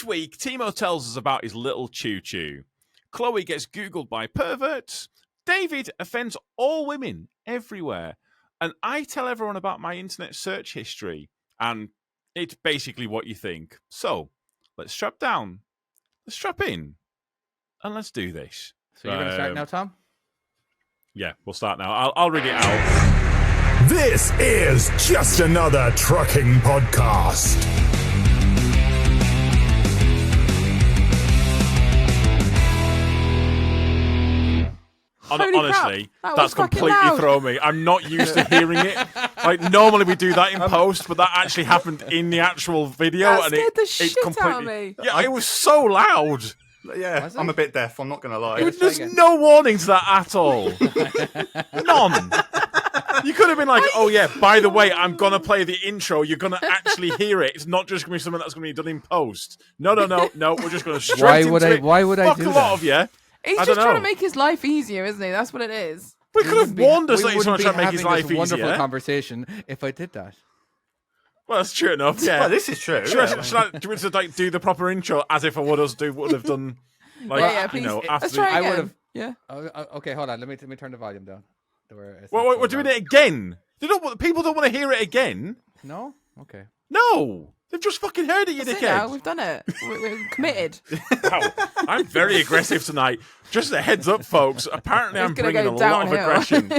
This week, Timo tells us about his little choo-choo. Chloe gets Googled by perverts. David offends all women everywhere. And I tell everyone about my internet search history. And it's basically what you think. So, let's strap down. Let's strap in. And let's do this. So you're going to start now, Tom? Yeah, we'll start now. I'll read it out. This is just another trucking podcast. Honestly, that's completely thrown me. I'm not used to hearing it. Like normally we do that in post, but that actually happened in the actual video, That and scared the it's shit completely. out of me. Yeah, it was so loud. Yeah, I'm a bit deaf. I'm not going to lie. There's no warning to that at all. None. You could have been like, "Oh yeah, by the way, I'm gonna play the intro. You're gonna actually hear it. It's not just gonna be something that's gonna be done in post." No. We're just gonna straight into it. Why would I do Fuck a that? lot of you. He's I just don't trying know. to make his life easier, isn't he? That's what it is. We could have warned us that he's wouldn't trying to be make his having life this wonderful easier. conversation if I did that. Well, that's true enough. Yeah. Well, this is true. Should I do we just, like, do the proper intro as if I would have done, like, Yeah, you please. know, after Let's try I again. would have. Yeah. Okay, hold on. Let me turn the volume down. We're doing it again. People don't want to hear it again. No. Okay. No, they've just fucking heard it, you That's it now. dickhead. We've done it. We're committed. Wow, I'm very aggressive tonight. Just a heads up, folks. Apparently, I'm It's gonna bringing go a lot of downhill. aggression.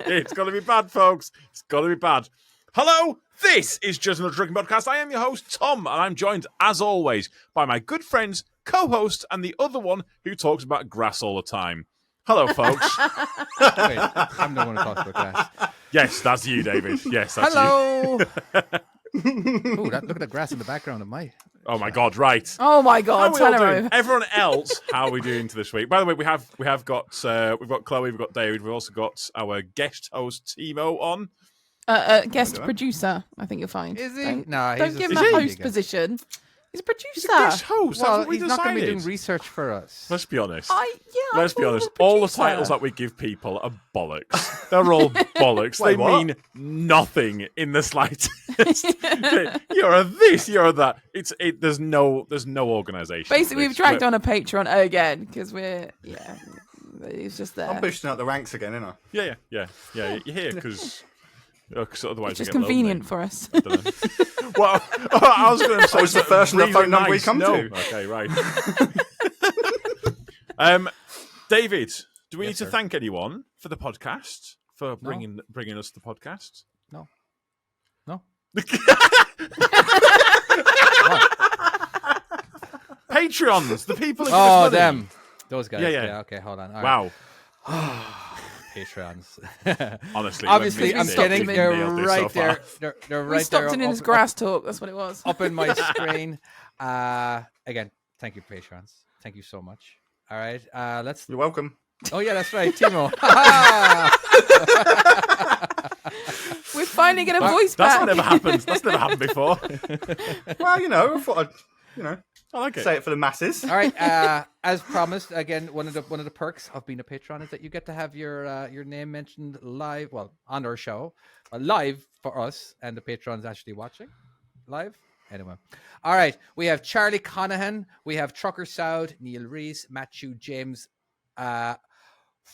It's gonna be bad, folks. It's gonna be bad. Hello, this is Just Another Trucking Podcast. I am your host, Tom, and I'm joined, as always, by my good friends, co-host, and the other one who talks about grass all the time. Hello, folks. Wait, I'm the one who talks about grass. Yes, that's you, David. Yes, that's you. Hello. Ooh, look at the grass in the background of my. Oh my God! Right. Oh my How God! are we all Turn doing? around. Everyone else, how are we doing to this week? By the way, we've got Chloe, we've got David, we've also got our guest host Timo on. Guest producer. I think you'll find. Is he? Don't, No, don't he's give him just a a host vegan. position. He's a producer. He's a guest host. That's Well, what we he's not going to be decided. doing research for us. Let's be honest. Let's Let's be honest. All the titles that we give people are bollocks. They're all bollocks. Wait, they what? mean nothing in the slightest. You're a this. You're a that. There's no organisation. Basically, we've dragged on a Patreon again because it's just there. I'm boosting up the ranks again, isn't I? Yeah. You're here because otherwise It's just we get convenient lonely. for us. I don't know. Well, I was going to say was the first really phone number we nice. come No. to. Okay, right. David, do we need to thank anyone for the podcast for bringing us the podcast? No. Patreons, the people. That give us Oh, money. them. Those guys. Yeah. Okay, hold on. All right. Wow. Patrons. Honestly, Obviously, we I'm stopped getting him in- they're nailed this right so far. there. They're We right stopped there. in his grass talk. That's what it was. Up in my screen. Again, thank you, patrons. Thank you so much. All right. Let's. You're welcome. Oh yeah, that's right, Timo. We're finally getting a voice back. That's never happened. That's never happened before. Well, I thought I'd, I like it. say it for the masses. All right. As promised, again, one of the perks of being a patron is that you get to have your name mentioned live, well, on our show, live for us and the patrons actually watching live. Anyway, all right. We have Charlie Conahan, we have Trucker Soud, Neil Reese, Matthew James,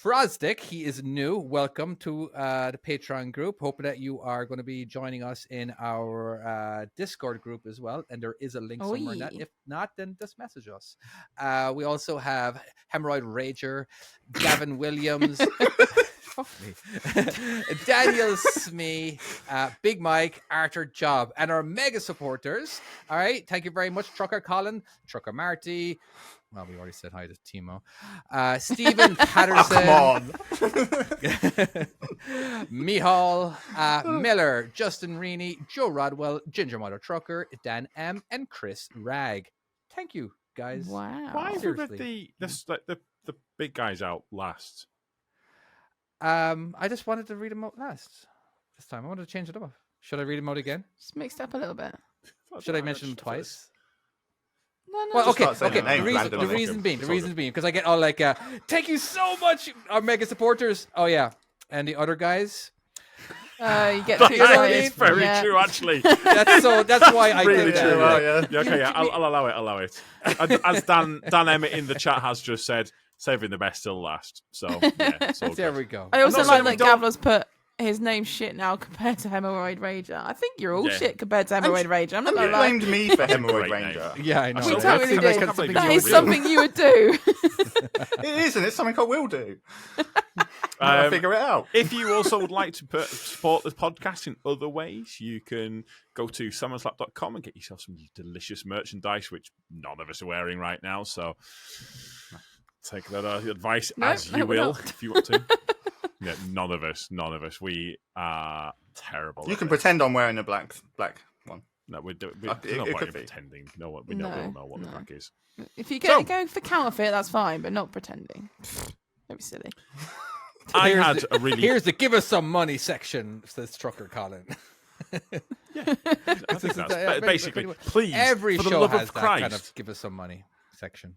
Frosdick. He is new. Welcome to the Patreon group. Hoping that you are going to be joining us in our Discord group as well. And there is a link somewhere in that. If not, then just message us. We also have Hemorrhoid Rager, Gavin Williams, Daniel Smee, Big Mike, Arthur Job, and our mega supporters. All right. Thank you very much, Trucker Colin, Trucker Marty. Well, we already said hi to Timo. Stephen Patterson. Come on. Mihal, Miller, Justin Reaney, Joe Rodwell, Ginger Mother Trucker, Dan M, and Chris Ragg. Thank you, guys. Wow. Why have we read Seriously. the big guys out last? I just wanted to read them out last this time. I wanted to change it up. Should I read them out again? Just mixed up a little bit. Should I mention them twice? No. Well, Just okay. start saying The their names reason randomly. being, because I get all like, thank you so much, our mega supporters. Oh yeah, and the other guys. You get That too is excited. very Yeah. true, actually. That's why I Really did true. that. Yeah. Yeah, okay, yeah, I'll allow it. As Dan Emmett in the chat has just said, saving the best till last. So yeah, it's all There good. we go. I also not like saying we that don't- Gavla's put his name's shit now compared to Hemorrhoid Rager. I think you're all Yeah. shit compared to Hemorrhoid Rager. I'm not And gonna you lie. blamed me for Hemorrhoid great Ranger. Yeah, I know. We right? totally Seems did. like I can't something believe That you is would something you would do. It is, and it's something I will do. I figure it out. If you also would like to support the podcast in other ways, you can go to summerslap.com and get yourself some delicious merchandise, which none of us are wearing right now. So take that advice as you we're will, not. if you want to. Yeah, none of us. We are terrible. You at can this. pretend I'm wearing a black one. No, there's no It point could in be. pretending. No, we all know what the No. crack is. If you So- go for counterfeit, that's fine, but not pretending. Don't be silly. I Here's had the- a really Here's the give us some money section, says Trucker Colin. I think that's basically. Please, Every for the show love has of that Christ. kind of give us some money section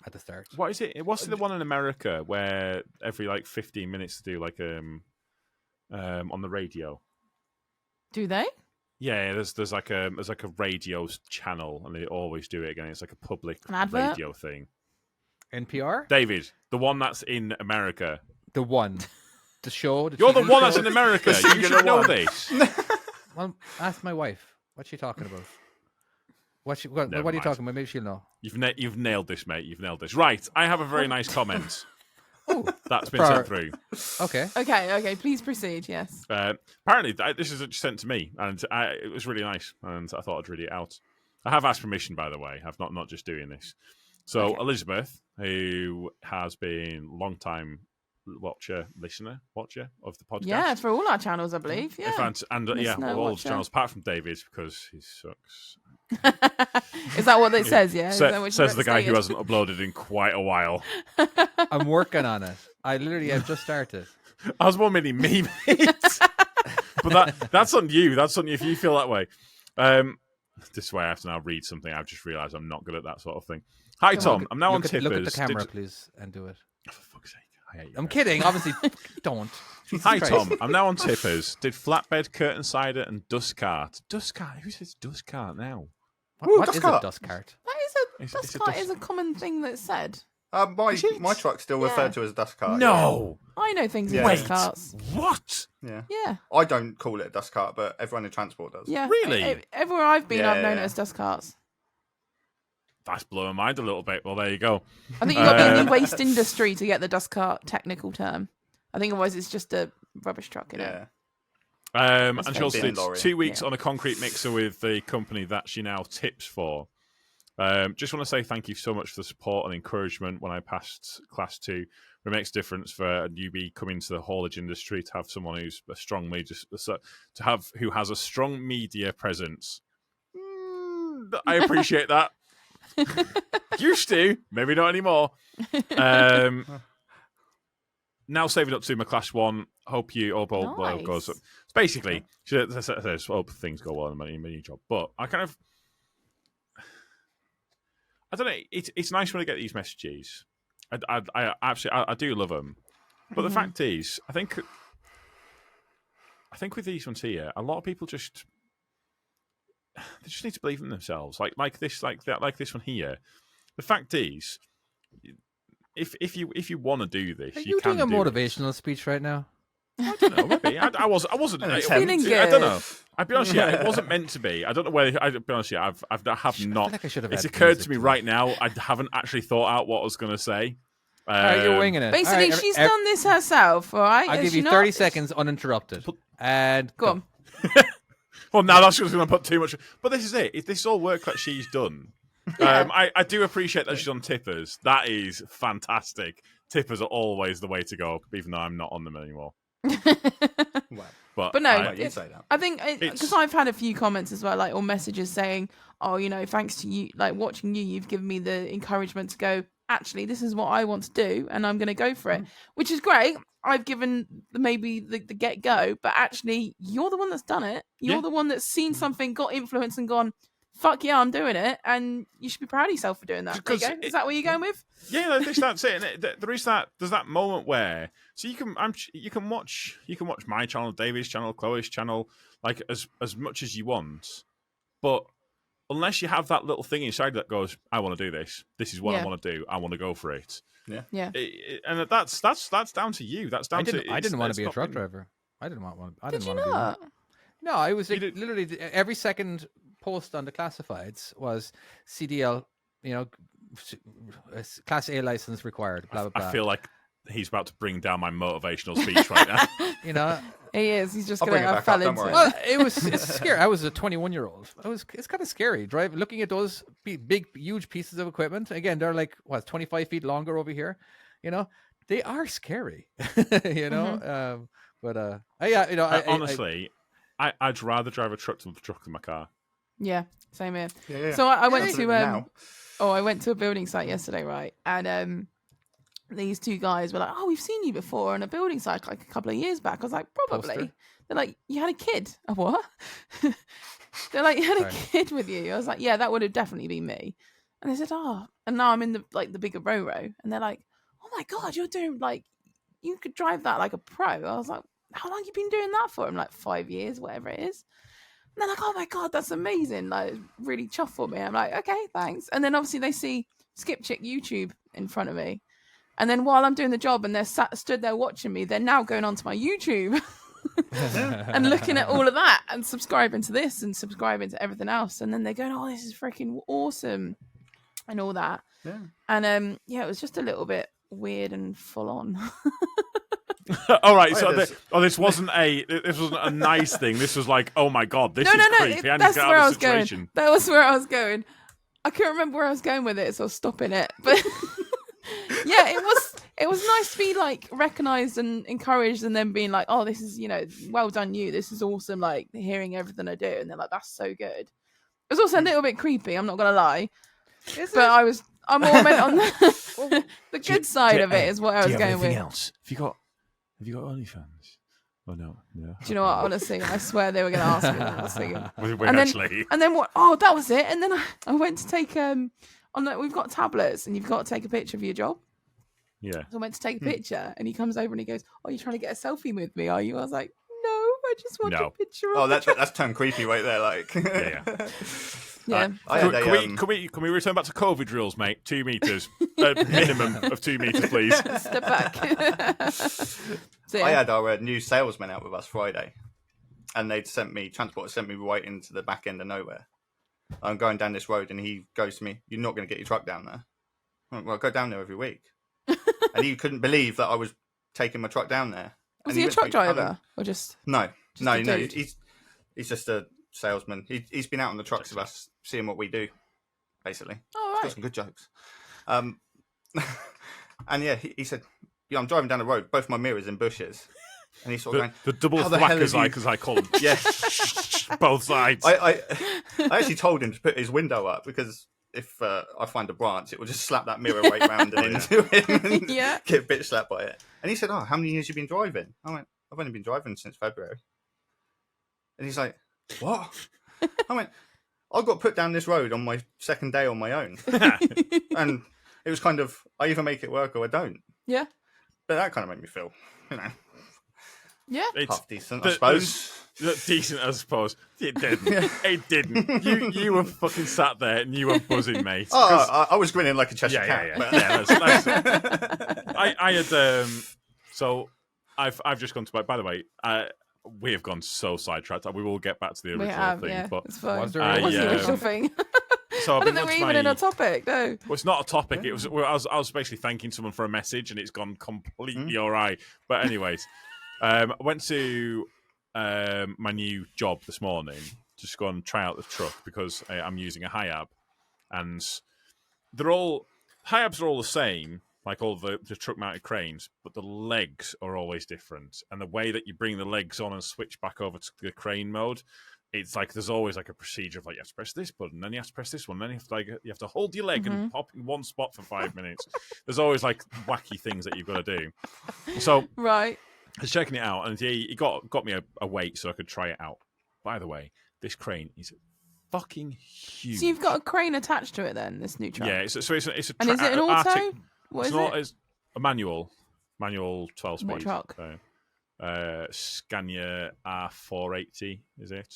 at the start. What is it? What's the one in America where every 15 minutes they do on the radio? Do they? Yeah, there's like a radio channel, and they always do it again. It's like a public An advert? radio thing. NPR? David, the one that's in America. The one. The show? You're the TV one that's show? in America. The You singular should know one. this. Well, ask my wife. What's she talking about? What Never are you mind. talking about? Maybe she'll know. You've nailed this, mate. You've nailed this. Right, I have a very nice comment that's been For- sent through. Okay. Okay. Please proceed. Yes. Apparently, this is sent to me, and it was really nice, and I thought I'd read it out. I have asked permission, by the way. I've not just doing this. So Okay. Elizabeth, who has been long-time listener of the podcast. Yeah, for all our channels, I believe. In Yeah. fact, and Listener, all the watcher. channels apart from David's because he sucks. Is that what it says? Yeah. Is that what you Says the guy who stated? hasn't uploaded in quite a while. I'm working on it. I literally have just started. I was more meaning me, mate. But that's on you. That's on you if you feel that way. This is why I have to now read something. I've just realised I'm not good at that sort of thing. Hi, Tom. I'm now on Tippers. Look at the camera, please, and do it. Oh, for fuck's sake. I hate you. I'm kidding. Obviously, don't. Jesus Hi, Christ. Tom. I'm now on Tippers. Did flatbed, curtain cider, and dust cart. Dust cart? Who says dust cart now? What dust is cart. a dust cart? That It's dust a cart dust- is a common thing that's said. My truck's still referred to as a dust cart. No. I know things in Yeah. dust carts. What? Yeah. Yeah. I don't call it a dust cart, but everyone in transport does. Yeah. Really? Everywhere I've been, I've known it Yeah. as dust carts. That's blowing my mind a little bit. Well, there you go. I think you've got to be in the waste industry to get the dust cart technical term. I think otherwise it's just a rubbish truck, you know? Yeah. And That's she also fair. did Lorry. 2 weeks Yeah. on a concrete mixer with the company that she now tips for. Just want to say thank you so much for the support and encouragement when I passed class 2. It makes a difference for a newbie coming to the haulage industry to have someone who's a strong media, who has a strong media presence. I appreciate that. Used to, maybe not anymore. Now saving up to my class 1. Hope all well goes. Nice. Basically, she says, hope things go well in my new job. But I don't know. It's nice when I get these messages. I absolutely do love them. But the fact is, I think with these ones here, a lot of people they just need to believe in themselves. Like this one here. The fact is, if you want to do this, Are you you can doing a do it. motivational speech right now? I don't know. Maybe I wasn't. Feeling I don't good. know. I'll be honest. Yeah, it wasn't meant to be. I don't know whether. I'll be honest. Yeah, I have feel not. like I should have It's had occurred music to me to right now. I haven't actually thought out what I was going to say. All right, you're winging it. Basically, All right, she's done this herself, all right? I'll Has give she you not? 30 seconds uninterrupted. And Go on. Well, now that's just going to put too much. But this is it. This is all work that she's done. I do appreciate that she's on tippers. That is fantastic. Tippers are always the way to go, even though I'm not on them anymore. Well, But no, I- you say that. I think It's- because I've had a few comments as well, or messages saying, "Oh, thanks to you, watching you've given me the encouragement to go. Actually, this is what I want to do, and I'm going to go for it," which is great. I've given maybe the get go, but actually, you're the one that's done it. You're Yeah. the one that's seen something, got influence, and gone. fuck yeah, I'm doing it, and you should be proud of yourself for doing that. There you go. Is that what you're going with? Yeah, that's it. And there's that moment where you can watch my channel, David's channel, Chloe's channel, like as much as you want, but unless you have that little thing inside that goes, I want to do this. This is what I want to do. I want to go for it. Yeah. And that's down to you. That's down to. I didn't want to be a truck driver. I didn't want one. I didn't want to be one. Not? No, I was literally every second post on the classifieds was CDL, Class A license required. Blah blah blah. I feel like he's about to bring down my motivational speech right now. He is. He's just I'll going bring it to back fell up, into don't it. worry. Well, it's scary. I was a 21-year-old. It's kind of scary. Looking at those big, huge pieces of equipment. Again, they're like 25 feet longer over here. They are scary. Honestly, I'd rather drive a truck than my car. Yeah, same here. Yeah. So I went to Now. I went to a building site yesterday, right? And these two guys were like, "Oh, we've seen you before on a building site like a couple of years back." I was like, "Probably." Poster. They're like, "You had a kid?" A what? They're like, "You had a kid with you?" I was like, "Yeah, that would have definitely been me." And they said, "Oh," and now I'm in the bigger row, and they're like, "Oh my god, you're doing you could drive that like a pro." I was like, "How long you been doing that for?" I'm like, 5 years, whatever it is. And they're like, "Oh my god, that's amazing!" Like, really chuffed for me. I'm like, "Okay, thanks." And then obviously they see Skip Chick YouTube in front of me, and then while I'm doing the job and they're stood there watching me, they're now going onto my YouTube and looking at all of that and subscribing to this and subscribing to everything else. And then they're going, "Oh, this is freaking awesome," and all that. Yeah. And it was just a little bit weird and full on. All right, this wasn't a nice thing. This was like, oh my god, this is creepy. I need to that's get where out I of was the situation. going. That was where I was going. I can't remember where I was going with it, so I was stopping it. But yeah, it was nice to be like recognized and encouraged, and then being like, "Oh, this is well done, you. This is awesome." Like hearing everything I do, and they're like, "That's so good." It was also a little bit creepy. I'm not gonna lie, but I'm more meant on the good side of it is what I was going with. Else? Have you got OnlyFans? Oh no. Do you know what? Honestly, I swear they were going to ask me that. I was thinking. And And then what? Oh, that was it. And then I went to take we've got tablets, and you've got to take a picture of your job. Yeah. So I went to take a picture, and he comes over and he goes, "Oh, you're trying to get a selfie with me, are you?" I was like, "No, I just want a picture of." Oh, that's turned creepy right there. Like, yeah. Can we return back to COVID rules, mate? 2 meters, minimum of 2 meters, please. Step back. So, I had our new salesman out with us Friday, and transport sent me right into the back end of nowhere. I'm going down this road, and he goes to me, "You're not going to get your truck down there." I'm like, "Well, I go down there every week." And he couldn't believe that I was taking my truck down there. Was he a truck driver or just? No. a dude? He's just a salesman. He's been out on the trucks with us, seeing what we do, basically. Oh, He's got right. some good jokes. And yeah, he said, "Yeah, I'm driving down the road, both my mirrors in bushes." And he's sort of going, The double "How the hell thwackers, have you-" as I call them. Yeah. Both sides. I actually told him to put his window up because if I find a branch, it will just slap that mirror right round and into him and Yeah. get bitch slapped by it. And he said, "Oh, how many years you been driving?" I went, "I've only been driving since February." And he's like, "What?" I went, "I got put down this road on my second day on my own." And it was kind of, I either make it work or I don't. Yeah. But that kind of made me feel, Yeah. half decent, I suppose. Decent, I suppose. It didn't. It didn't. You were fucking sat there and you were buzzing, mate. Oh, I was grinning like a Cheshire cat. Yeah. But... I had so I've just gone to by the way, we have gone so sidetracked. We will get back to the original thing, yeah, but it's fine. Was there It was the yeah. original thing. so I don't think we're even in a topic, no. Well, it's not a topic. It was. I was basically thanking someone for a message, and it's gone completely all right. But anyways, I went to my new job this morning. Just go and try out the truck because I'm using a Hiab, and Hiabs are all the same, like all the truck-mounted cranes, but the legs are always different, and the way that you bring the legs on and switch back over to the crane mode. It's like there's always like a procedure of like you have to press this button, then you have to press this one, then you have to hold your leg and pop in one spot for 5 minutes. There's always like wacky things that you've got to do. So Right. I was checking it out, and he got me a weight so I could try it out. By the way, this crane is fucking huge. So you've got a crane attached to it then, this new truck? Yeah, it's a And is it an auto? Arctic, What is it's not, it? it's a manual 12 speed. What truck? So, Scania R480 is it?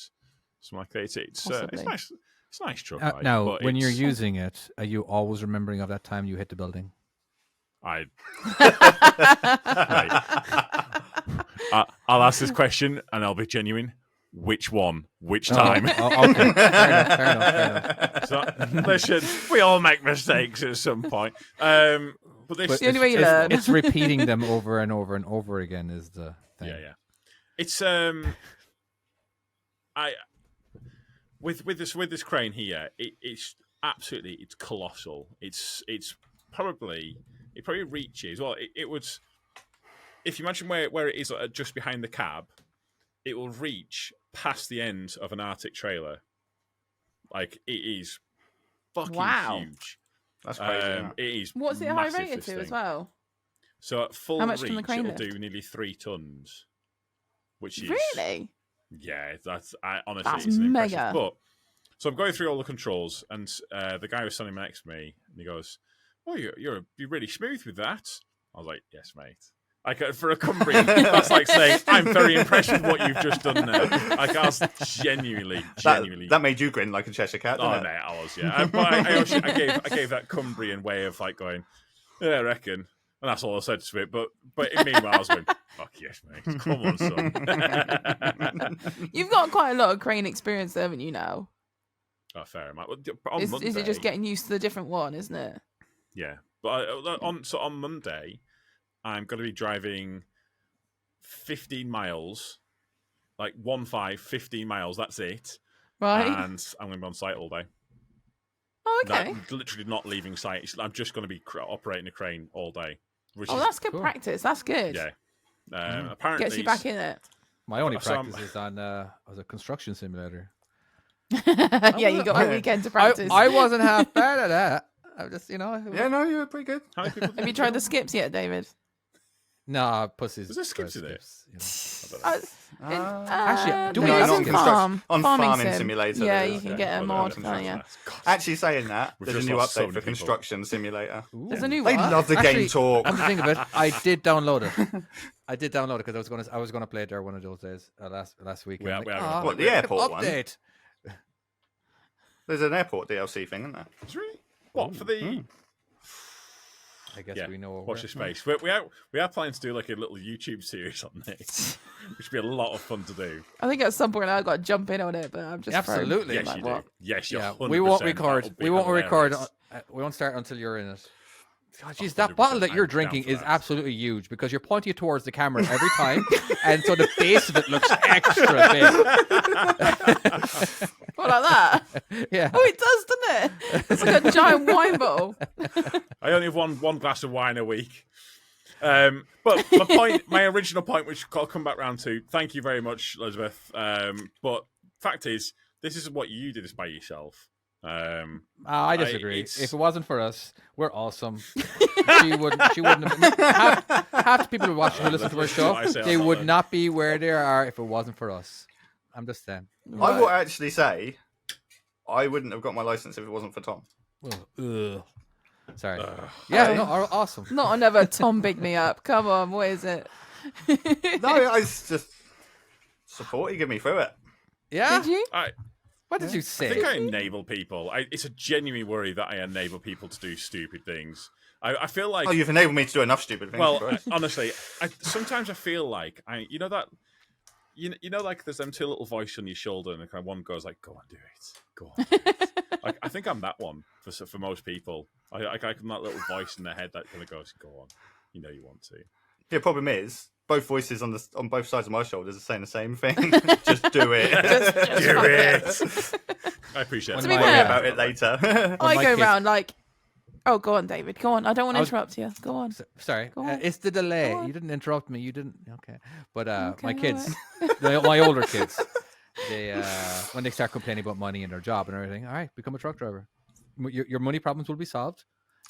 Something like that. It's Possibly. nice. It's a nice truck. Like, Now, but when you're it's- using it, are you always remembering of that time you hit the building? I'll ask this question and I'll be genuine. Which one? Which time? Oh, okay. Fair enough. So, listen, we all make mistakes at some point. But this, The only way you learn. It's repeating them over and over and over again is the thing. yeah. It's with this crane here, it's absolutely, it's colossal. It probably reaches. Well, it would. If you imagine where it is just behind the cab, it will reach past the end of an Arctic trailer. Like, it is fucking huge. That's crazy. Isn't it? It is. What's it high massive, rated this to thing. as well? So at full How much reach, can the crane it'll lift? do nearly 3 tons, which is Really? yeah. Honestly, That's it's impressive. mega. But so I'm going through all the controls, and the guy was standing next to me, and he goes, "Oh, you're really smooth with that." I was like, "Yes, mate." Like, for a Cumbrian, that's like saying, "I'm very impressed with what you've just done there." Like, I was genuinely. That made you grin like a Cheshire cat, Oh, didn't mate, it? I was, yeah. But I gave that Cumbrian way of like going, "Yeah, I reckon," and that's all I said to it. But meanwhile, I was going, "Fuck yes, mate, come on, son." You've got quite a lot of crane experience, there, haven't you? Now, Oh, fair amount. is it just Monday- getting used to the different one, isn't it? Yeah, but on Monday, I'm going to be driving 15 miles, like 15 miles. That's it, Right. and I'm going to be on site all day. Oh, okay. Literally not leaving site. I'm just going to be operating a crane all day. Which Oh, is, that's good cool. practice. That's good. yeah. Apparently, Gets you back in it. My only So I'm- practice is on was a construction simulator. Yeah, you got a weekend to practice. I wasn't half bad at that. I just, Yeah, no, you were pretty good. How many people? Have you tried the skips yet, David? Nah, pussies. Was there skips in it? Actually, do we no, have it's skips? farm. On farming farming sim. simulator, Yeah, there you is, can yeah. get a Well, mod. no, Oh, yeah. God. Actually, saying that, We've there's a just new lost so update many for people. construction simulator. There's a new They one. love the Actually, game talk. Come to think of it, I did download it. I did download it because I was gonna play it there one of those days last week. We are- I'm we like, are- "Oh, What, the great airport one? update? There's an airport DLC thing, isn't there? It's really what for the I guess yeah. we know. Watch this space. We are planning to do like a little YouTube series on this, which would be a lot of fun to do. I think at some point I've got to jump in on it, but I'm just Absolutely. thrown. Yes, Like, you what? do. Yes, you're Yeah, 100%. we won't That record. would be We won't record. hilarious. We won't start until you're in it. God, geez, 100%, that bottle that you're I'm down drinking for is that. absolutely huge because you're pointing it towards the camera every time, and so the base of it looks extra big. What, like that? Yeah. Oh, it does, doesn't it? It's like a giant wine bottle. I only have one glass of wine a week. But my original point, which I'll come back round to. Thank you very much, Elizabeth. But fact is, this isn't what you did this by yourself. I disagree. it's- If it wasn't for us, we're awesome. She wouldn't have been. Half the people who watch who listen to our That's show, what I say they all the would time. not be where they are if it wasn't for us. I'm just saying. I will actually say, I wouldn't have got my license if it wasn't for Tom. Ugh. Sorry. Yeah, Hey. no, awesome. Not another Tom Big Me Up. Come on, what is it? No, I just support you, get me through it. Yeah. Did you? What did you I say? think I enable people. It's a genuine worry that I enable people to do stupid things. I feel like Oh, you've enabled me to do enough stupid things. well, Christ. honestly, sometimes I feel like you know that you know like there's them two little voices on your shoulder, and kind of one goes like, "Go on, do it, go on." Do it. Like I think I'm that one for most people. I'm that little voice in their head that kind of goes, "Go on, you know you want to." The problem is, both voices on both sides of my shoulders are saying the same thing. Just do it. Just do fuck it. I appreciate When it. To be Worry fair- about it later. I my go kids- round like, oh, go on, David. Go on. I don't want to I was- interrupt you. Go on. Sorry, Go on. it's the delay. Go on. You didn't interrupt me. You didn't. Okay, but Okay, my all kids, my older kids, they when they start complaining about money and their job and everything, all right, become a truck driver. Your money problems will be solved,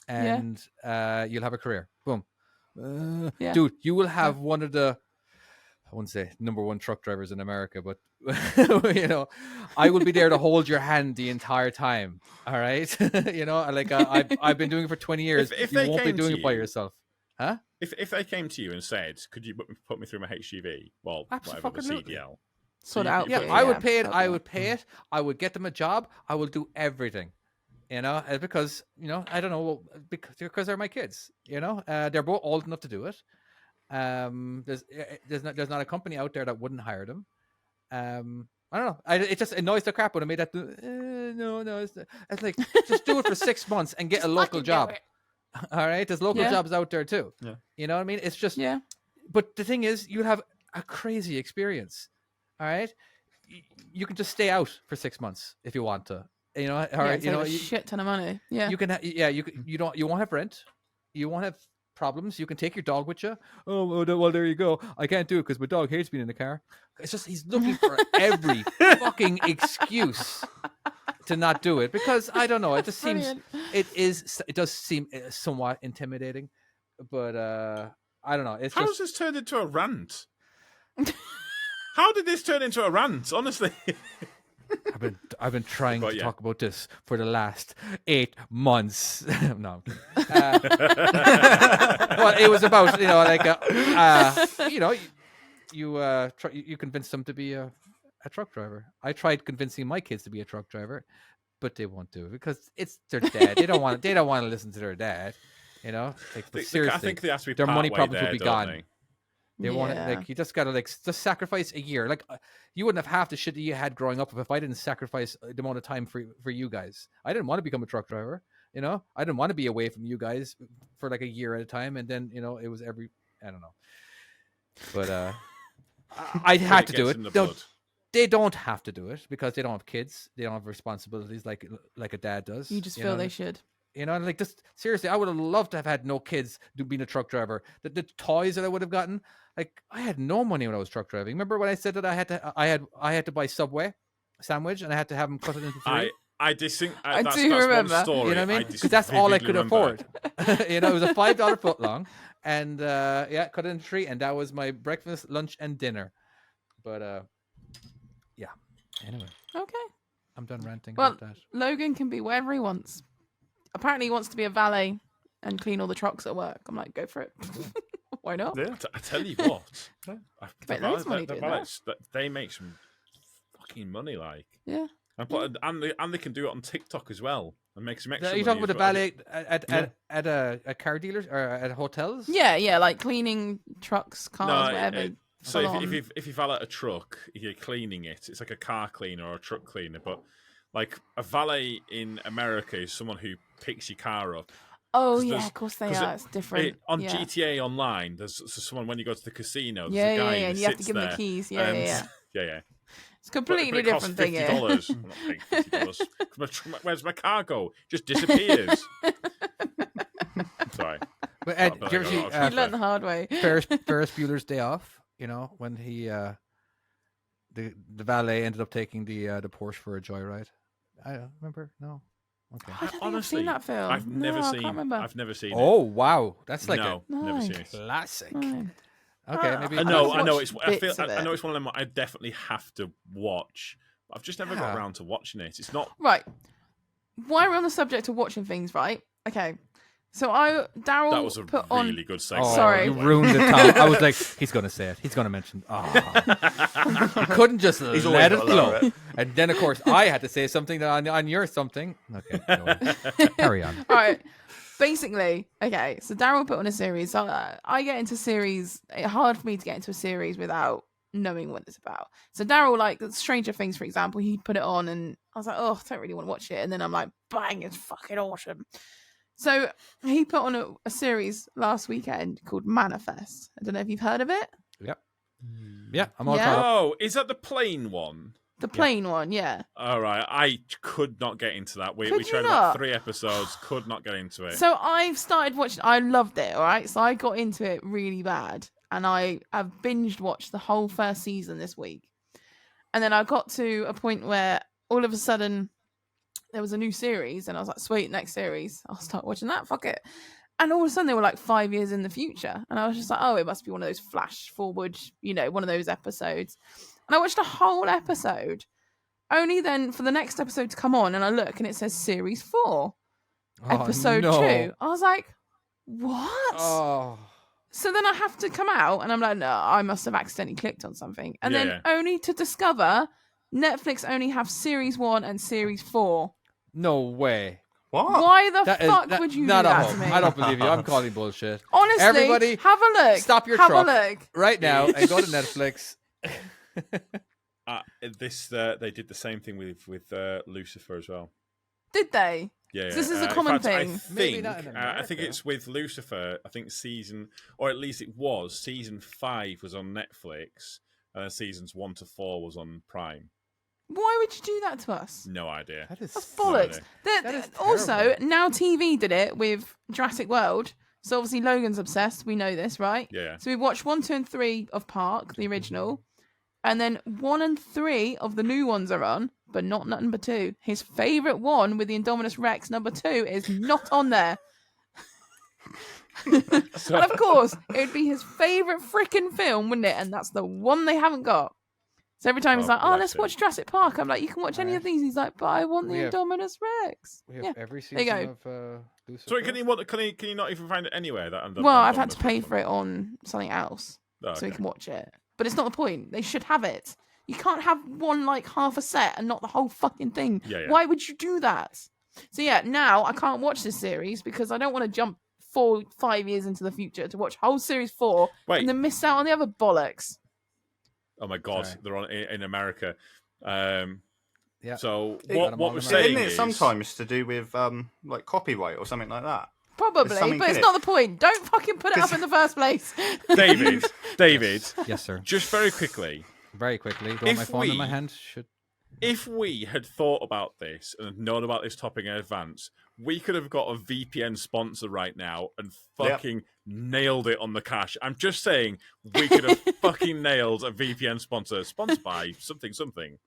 and you'll have a career. Boom, Yeah. dude, you will have one of the I wouldn't say number one truck drivers in America, but I will be there to hold your hand the entire time. All right, like I've been doing it for 20 years. If you they won't be came doing to it by you- yourself, huh? If they came to you and said, "Could you put me through my HGV?" Well, whatever the Absolutely. CDL. Sort you- it out. you Yeah, put for it I you, would pay it. help I you. would pay it. I would get them a job. I will do everything. Because I don't know, because they're my kids. They're both old enough to do it. There's not a company out there that wouldn't hire them. I don't know. It just annoys the crap out of me that no. It's like just do it for 6 months and get a local fucking do job. it. All right, there's local Yeah. jobs out there too. Yeah. You know what I mean? It's just Yeah. But the thing is, you have a crazy experience. All right, you can just stay out for 6 months if you want to. All Yeah, right, save a shit ton of money. Yeah. you can. You won't have rent. You won't have problems. You can take your dog with you. Oh, well, there you go. I can't do it because my dog hates being in the car. It's just he's looking for every fucking excuse to not do it because I don't know. It just seems Brilliant. it does seem somewhat intimidating, but I don't know. It's How's just this turned into a rant? How did this turn into a rant? Honestly, I've been trying But to yeah. talk about this for the last 8 months. No, I'm kidding. Well, it was about you convinced them to be a truck driver. I tried convincing my kids to be a truck driver, but they won't do it because it's their dad. They don't want to listen to their dad. But seriously, I think they have to be their money partway problems there, will be don't gone. they? They want it you just gotta just sacrifice a year. You wouldn't have half the shit that you had growing up if I didn't sacrifice the amount of time for you guys. I didn't want to become a truck driver. I didn't want to be away from you guys for like a year at a time, and then it was I don't know. But I had to do Gets in the it. blood. They don't have to do it because they don't have kids. They don't have responsibilities like a dad does. You just feel they should. Just seriously, I would have loved to have had no kids being a truck driver. The toys that I would have gotten, I had no money when I was truck driving. Remember when I said that I had to buy Subway sandwich and I had to have them cut it into three? I distinct. I that's, do that's remember. One story. You know what I mean? Because that's all I could afford. It was a $5 foot long, and cut it into three, and that was my breakfast, lunch, and dinner. But yeah. Anyway, Okay. I'm done ranting Well, about that. Logan can be wherever he wants. Apparently, he wants to be a valet and clean all the trucks at work. I'm like, go for it. Why not? Yeah, I tell you what, make loads of money doing that. valets, they make some fucking money, Yeah. and they can do it on TikTok as well and make some extra. Are you money talking about as the well. valet at a car dealer or at hotels? Yeah, like cleaning trucks, cars, No, whatever. So full on. if you valet a truck, you're cleaning it. It's like a car cleaner or a truck cleaner, but like a valet in America is someone who picks your car up. Oh 'Cause yeah, there's- of course they 'cause are. It's different. On yeah. GTA Online, there's someone when you go to the casino. There's Yeah, a guy yeah, who and you have to sits give him the there keys. Yeah, and- yeah. yeah. It's a completely but it costs different thing. Yeah. $50. I'm not paying $50. Where's my car go? Just disappears. Sorry. But Ed, But did you ever I see got You learned the hard way. Ferris Bueller's Day Off? When he the valet ended up taking the Porsche for a joyride. I don't remember. No. Okay. I don't think Honestly, I've seen that film. I've never No, seen. I can't remember. I've never seen it. Oh wow, that's like No, No. never seen a it. classic. No. Okay, maybe I know. I've I know. watched I bits of know it. it's one of them I definitely have to watch. But I've just never got Yeah. around to watching it. It's not. Right. While we're on the subject of watching things, right? Okay. So Daryl That was a put really on. good segue. Oh, Sorry. you ruined it, Tom. I was like, he's going to say it. He's going to mention. Oh. You couldn't just He's let always it got to allow flow. it. And then, of course, I had to say something on your something. Okay, go on. Carry on. All right. Basically, okay. So Daryl put on a series. So I get into series. It's hard for me to get into a series without knowing what it's about. So Daryl, like Stranger Things, for example, he put it on, and I was like, oh, I don't really want to watch it. And then I'm like, bang, it's fucking awesome. So he put on a series last weekend called Manifest. I don't know if you've heard of it. Yeah, I'm all Yeah. caught up. Oh, is that the plane one? The plain one, yeah. All right, I could not get into that. We Could you tried not? about 3 episodes. Could not get into it. So I've started watching. I loved it. All right, so I got into it really bad, and I've binged watched the whole first season this week, and then I got to a point where all of a sudden there was a new series, and I was like, "Sweet, next series, I'll start watching that." Fuck it. And all of a sudden they were like 5 years in the future. And I was just like, oh, it must be one of those flash forward, one of those episodes. And I watched a whole episode. Only then for the next episode to come on, and I look and it says series 4, episode 2. I was like, what? Oh. So then I have to come out and I'm like, no, I must have accidentally clicked on something. And then only to discover Netflix only have series 1 and series 4. No way. What? Why the fuck would you do that to me? I don't believe you. I'm calling bullshit. Honestly, everybody, have a look. Stop your truck truck right now and go to Netflix. They did the same thing with Lucifer as well. Did they? Yeah, This is a common thing. I think it's with Lucifer. I think or at least it was season 5 was on Netflix, and then seasons 1 to 4 was on Prime. Why would you do that to us? No idea. That's bollocks. That is also, Now TV did it with Jurassic World. So obviously Logan's obsessed. We know this, right? Yeah. So we watched 1, 2, and 3 of Park, the original, and then 1 and 3 of the new ones are on, but not number 2. His favourite one with the Indominus Rex, number 2, is not on there. And of course, it would be his favourite freaking film, wouldn't it? And that's the one they haven't got. So every time he's like, "Oh, let's watch Jurassic Park," I'm like, "You can watch any of these." He's like, "But I want the Indominus Rex." We have every season of Lucifer. Sorry, can you not even find it anywhere? Well, I've had to pay for it on something else so we can watch it. But it's not the point. They should have it. You can't have one like half a set and not the whole fucking thing. Yeah. Why would you do that? So yeah, now I can't watch this series because I don't want to jump 4-5 years into the future to watch whole series 4 and then miss out on the other bollocks. Oh my god, they're on in America. Yeah. So what we're saying isn't it is sometimes to do with like copyright or something like that? Probably, but it's not the point. Don't fucking put it up in the first place. David. Yes, sir. Just very quickly. Very quickly. Do I want my phone in my hand? If we had thought about this and known about this topic in advance, we could have got a VPN sponsor right now and fucking nailed it on the cash. I'm just saying, we could have fucking nailed a VPN sponsor, sponsored by something.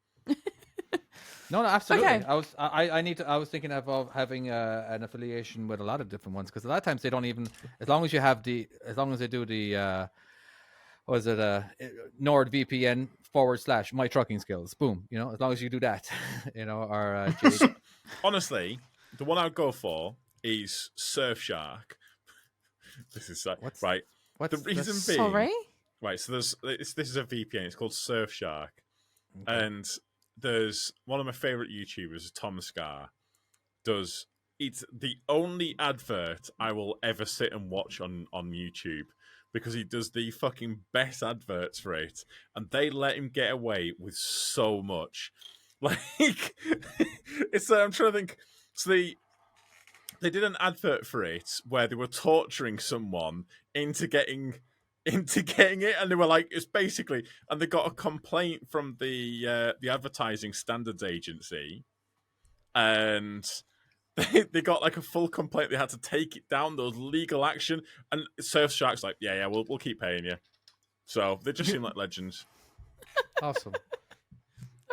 No, absolutely. Okay. I was thinking of having an affiliation with a lot of different ones because a lot of times they don't even, as long as they do the NordVPN / my trucking skills. Boom. As long as you do that, or Honestly, the one I'd go for is Surfshark. This is right. What's the reason this? being? Sorry. Right. So this is a VPN. It's called Surfshark, and there's one of my favorite YouTubers, Tom Scar. It's the only advert I will ever sit and watch on YouTube. Because he does the fucking best adverts for it, and they let him get away with so much. Like, it's I'm trying to think. So they did an advert for it where they were torturing someone into getting it, and they were like, it's basically, and they got a complaint from the Advertising Standards Agency, and they got like a full complaint. They had to take it down. There was legal action, and Surfshark's like, yeah, we'll keep paying you. So they just seem like legends. Awesome.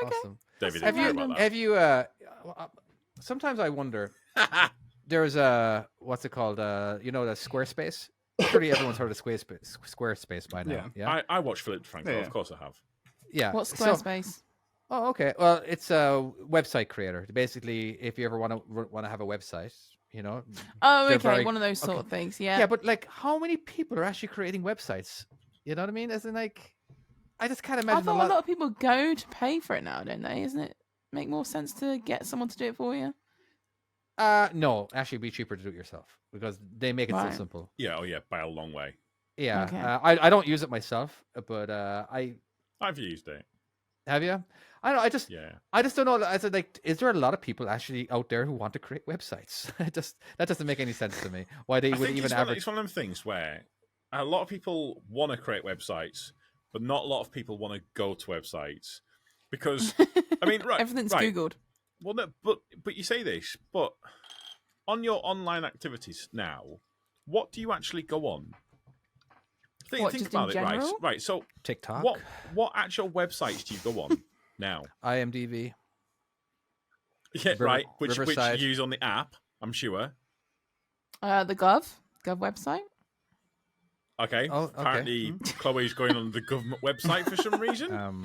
Okay. Awesome. David, have you? Sometimes I wonder. There's what's it called? The Squarespace. Pretty everyone's heard of Squarespace by now. Yeah. I watch Philip Franco. Of course I have. Yeah. What's Squarespace? Oh, okay. Well, it's a website creator. Basically, if you ever want to have a website, Oh, okay. One of those sort of things. Yeah. Yeah, but like, how many people are actually creating websites? You know what I mean? As in, like, I just can't imagine. I thought a lot of people go to pay for it now, don't they? Isn't it make more sense to get someone to do it for you? No, actually, it'd be cheaper to do it yourself because they make it so simple. Yeah. Oh, yeah. By a long way. Yeah. Okay. I don't use it myself, but I've used it. Have you? I don't know. I just don't know. I said, like, is there a lot of people actually out there who want to create websites? That doesn't make any sense to me. Why they would even average? It's one of them things where a lot of people want to create websites, but not a lot of people want to go to websites because I mean, everything's Googled. Well, no, but you say this, but on your online activities now, what do you actually go on? Think about it, right? So TikTok. What actual websites do you go on now? IMDb. Yeah, right. Which you use on the app, I'm sure. The Gov. Gov website. Okay. Oh, okay. Apparently, Chloe's going on the government website for some reason. Um,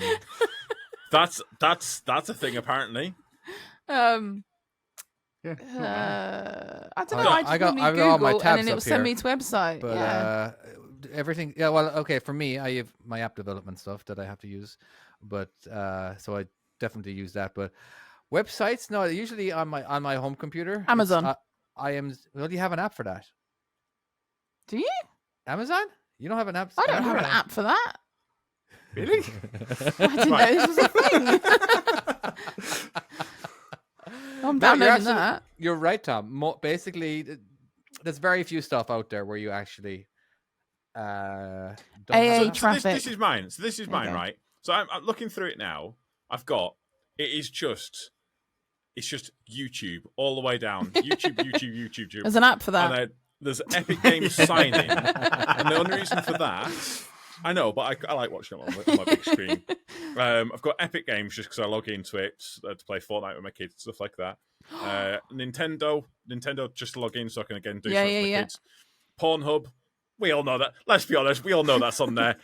That's a thing, apparently. Yeah. I don't know. I I got normally all my Google tabs and then it up will send me here, to website. but Yeah. everything. Yeah, well, okay. For me, I have my app development stuff that I have to use, but so I definitely use that. But websites, no, usually on my home computer. Amazon. I am. Well, you have an app for that. Do you? Amazon? You don't have an app? I don't have an app for that. Really? I didn't know this was a thing. I'm No, downloading that. You're right, Tom. Basically, there's very few stuff out there where you actually don't AA have an app. traffic. This is mine. So this is mine, Okay. right? So I'm looking through it now. I've got it's just YouTube all the way down. YouTube. There's an app for that. And then there's Epic Games signing, and the only reason for that, I know, but I like watching it on my big screen. I've got Epic Games just because I log into it to play Fortnite with my kids, stuff like that. Nintendo just to log in so I can again do stuff with my kids. Pornhub, we all know that. Let's be honest, we all know that's on there.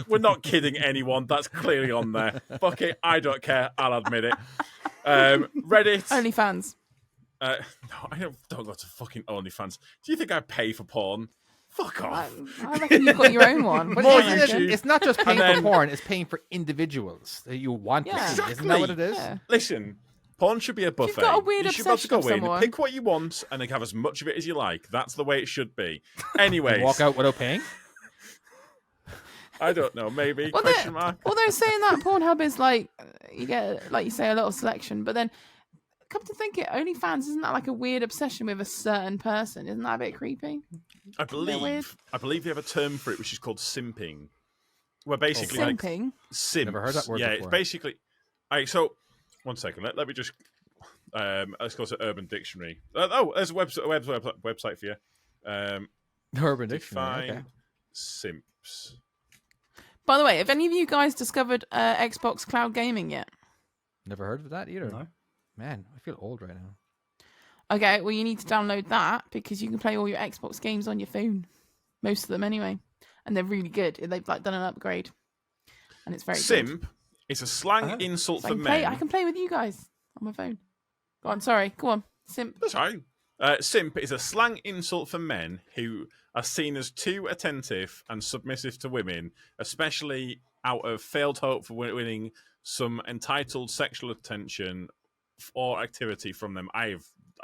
We're not kidding anyone. That's clearly on there. Fuck it, I don't care. I'll admit it. Reddit. OnlyFans. No, I don't go to fucking OnlyFans. Do you think I pay for porn? Fuck off. I reckon you've got your own one. But More isn't it- YouTube. it's not just paying And for then- porn; it's paying for individuals that you want to Yeah. see. Isn't that what it is? Yeah. Listen, porn should be a buffet. got a weird you should be able to go obsession in, with someone. pick what you want, and then have as much of it as you like. That's the way it should be. Anyways, Walk out without paying. I don't know. Maybe Well, question mark. Although saying that Pornhub is like you get, like you say, a little selection, but then come to think it, OnlyFans isn't that like a weird obsession with a certain person? Isn't that a bit creepy? I weird? believe they have a term for it, which is called simping. Where basically like Simping. simps. Never heard that word Yeah, before. it's basically. So, one second. Let me just. Let's go to Urban Dictionary. There's a website for you. Urban Dictionary. Define Okay. simps. By the way, have any of you guys discovered Xbox Cloud Gaming yet? Never heard of that either. No. Man, I feel old right now. Okay, well you need to download that because you can play all your Xbox games on your phone. Most of them anyway. And they're really good. They've like done an upgrade. And it's very good. Simp is a slang Uh-huh. insult So for men. I can play with you guys on my phone. Go on, sorry. Go on. Simp. That's right. Simp is a slang insult for men who are seen as too attentive and submissive to women, especially out of failed hope for winning some entitled sexual attention or activity from them. I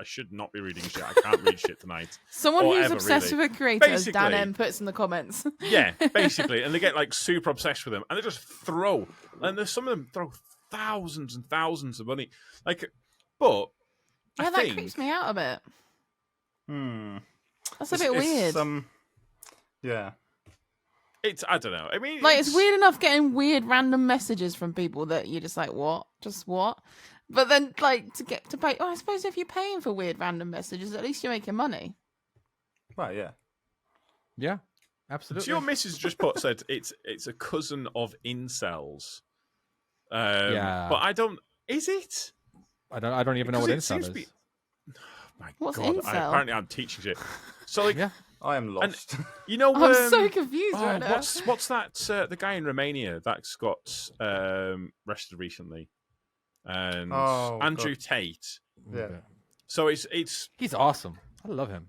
should not be reading shit. I can't read shit tonight. Someone Or who's ever, obsessed really. with a creator, as Dan Basically- M puts in the comments. Yeah, basically, and they get like super obsessed with them, and they just throw, and there's some of them throw thousands and thousands of money, like, but Yeah, I that think creeps me out a bit. That's a bit It's, weird. yeah. it's I don't know. I mean, Like, it's weird enough getting weird random messages from people that you're just like, what? Just what? But then, like, to get to pay. Oh, I suppose if you're paying for weird random messages, at least you're making money. Right. Yeah. Yeah, absolutely. So your missus just said it's a cousin of incels. Yeah. But I don't. Is it? I don't even know Because what it incel seems is. to be- My What's God, incel? apparently I'm teaching shit. So like, Yeah. I am lost. you know, I'm so confused oh, right now. what's that? The guy in Romania that's got arrested recently, and Oh, Andrew God. Tate. Yeah. So it's. He's awesome. I love him.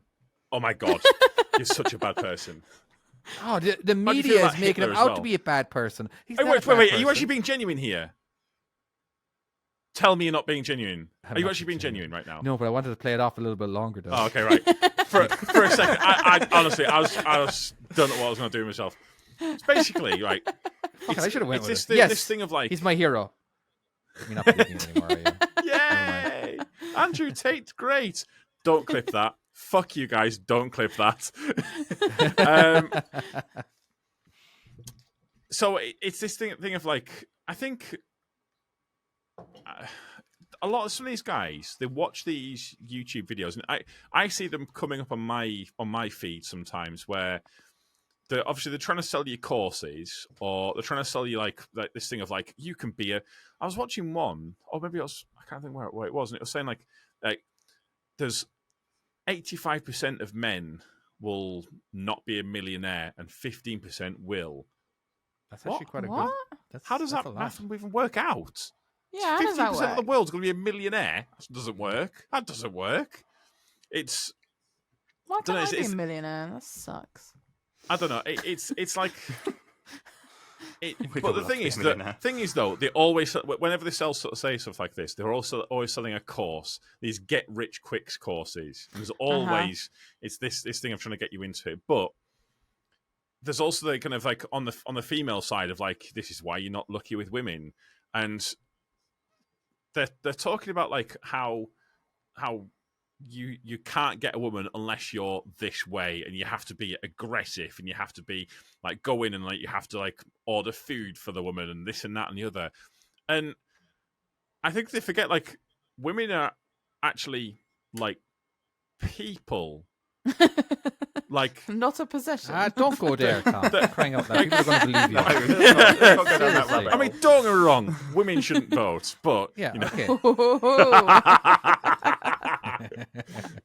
Oh my God, you're such a bad person. Oh, the How do you feel media about is making him Hitler as out well? to be a bad person. He's Hey, not a wait, bad wait. Are you person. actually being genuine here? Tell me you're not being genuine. I'm Are you not actually being genuine right now? No, but I wanted to play it off a little bit longer, though. Oh, okay, right. For a second, I honestly, I was don't know what I was going to do myself. It's basically right. Fuck it, I should have went It's with this it. thing, Yes, this thing of like, he's my hero. You're not believing it anymore, are you? yay, Andrew Tate, great. Don't clip that. Fuck you guys. Don't clip that. So it's this thing of like, I think a lot of some of these guys, they watch these YouTube videos, and I see them coming up on my feed sometimes where they're trying to sell you courses, or they're trying to sell you like this thing of like, you can be a. I was watching one, or maybe I can't think where it was, and it was saying like there's 85% of men will not be a millionaire and 15% will. That's What? actually quite a What? good. That's, How does that's that a lot. math even work out? Yeah, how does that 15% of the work? world's going to be a millionaire. That doesn't work. That doesn't work. It's Why Dunno, can't I be a it's- millionaire? That sucks. I don't know. It's like. We'd But all the love thing to be a is, millionaire. though, they always, whenever they say stuff like this, they're also always selling a course. These get rich quick courses. And there's always it's this thing of trying to get you into it. But there's also the kind of like on the female side of like, this is why you're not lucky with women, and they're talking about like how you can't get a woman unless you're this way, and you have to be aggressive, and you have to be like go in and like you have to like order food for the woman and this and that and the other. And I think they forget like women are actually like people. Like Not a possession. Don't go there, Tom. Crying out loud. People are going to believe you. No, let's not go down that Seriously. rabbit I mean, hole. don't get me wrong, women shouldn't vote, but Yeah, you know, okay.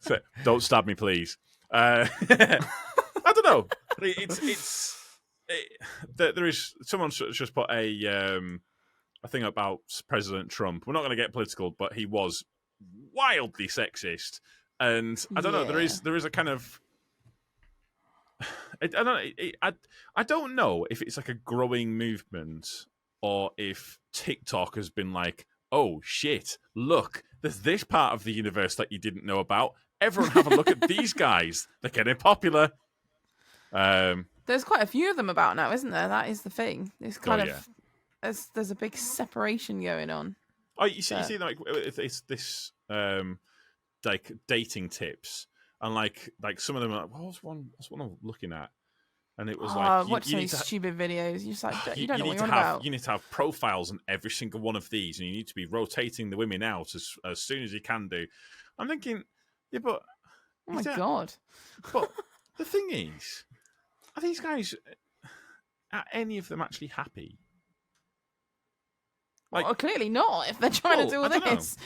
so, don't stab me, please. I don't know. There is someone just put a thing about President Trump. We're not going to get political, but he was wildly sexist, and I don't know. There is a kind of I don't know if it's like a growing movement or if TikTok has been like, oh shit, look, there's this part of the universe that you didn't know about. Everyone have a look at these guys. They're getting popular. There's quite a few of them about now, isn't there? That is the thing. It's kind yeah. of there's a big separation going on. Oh, you see, like it's this like dating tips, and like some of them are like, what's one I'm looking at, and it was like watch you need those to stupid videos. You're just like, you don't know need what to you're on have about. you need to have profiles on every single one of these, and you need to be rotating the women out as soon as you can do. I'm thinking, yeah, but Oh my is that- god. But the thing is, are these guys, are any of them actually happy? Like, Well, clearly not. If they're trying Well, to do all I dunno. this,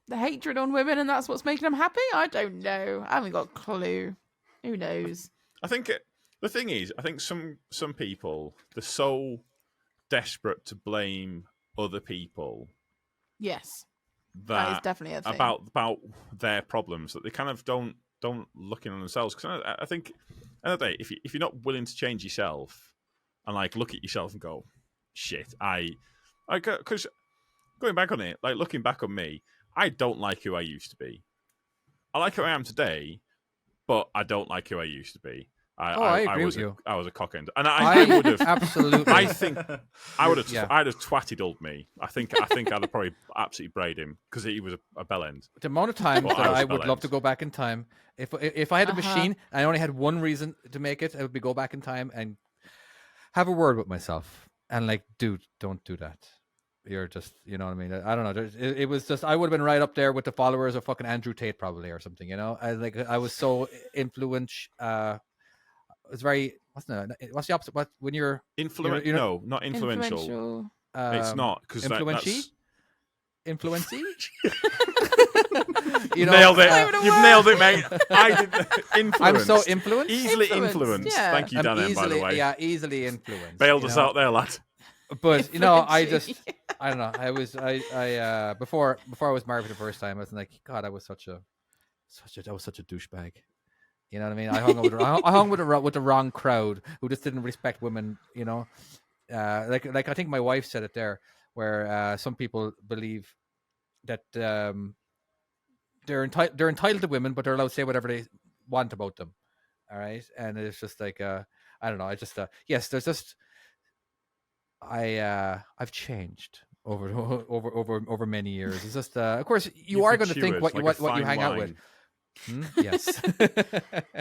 the hatred on women, and that's what's making them happy. I don't know. I haven't got a clue. Who knows? I think the thing is, I think some people, they're so desperate to blame other people Yes, that is that definitely a thing. about their problems that they kind of don't look in on themselves. Because I think at the end of the day, if you're not willing to change yourself and like look at yourself and go, shit, because going back on it, like looking back on me, I don't like who I used to be. I like who I am today, but I don't like who I used to be. I agree with you. I was a cockend, and I would have. absolutely. I think I would have. Yeah. I'd have twatted old me. I think I'd have probably absolutely brayed him because he was a bell end. The amount of times Well, that I was I would bell love end. to go back in time, if I had a machine and I only had one reason to make it, I would be go back in time and have a word with myself and like, dude, don't do that. You're just, you know what I mean? I don't know. It was just, I would have been right up there with the followers of fucking Andrew Tate probably or something. You know, I was so influential. It's very what's the opposite? What when you're Influential? you know- No, not influential. Influential. It's not because influency. that's Influency. nailed it. not even a You've word. nailed it, mate. I did influenced. I'm so influenced. easily Influenced, influenced. yeah. Thank you, I'm Dan. easily, By the way, yeah, easily influenced. bailed you us know? out there, lad. But you know, I Influency. just, I don't know. I before I was married for the first time, I was like, God, I was such a douchebag. You know what I mean? I hung with the wrong crowd who just didn't respect women. You know, like I think my wife said it there, where some people believe that they're entitled to women, but they're allowed to say whatever they want about them. All right, and it's just like I don't know. I just yes, there's just. I've changed over many years. It's just of course you are going to think what you hang out with. Yes.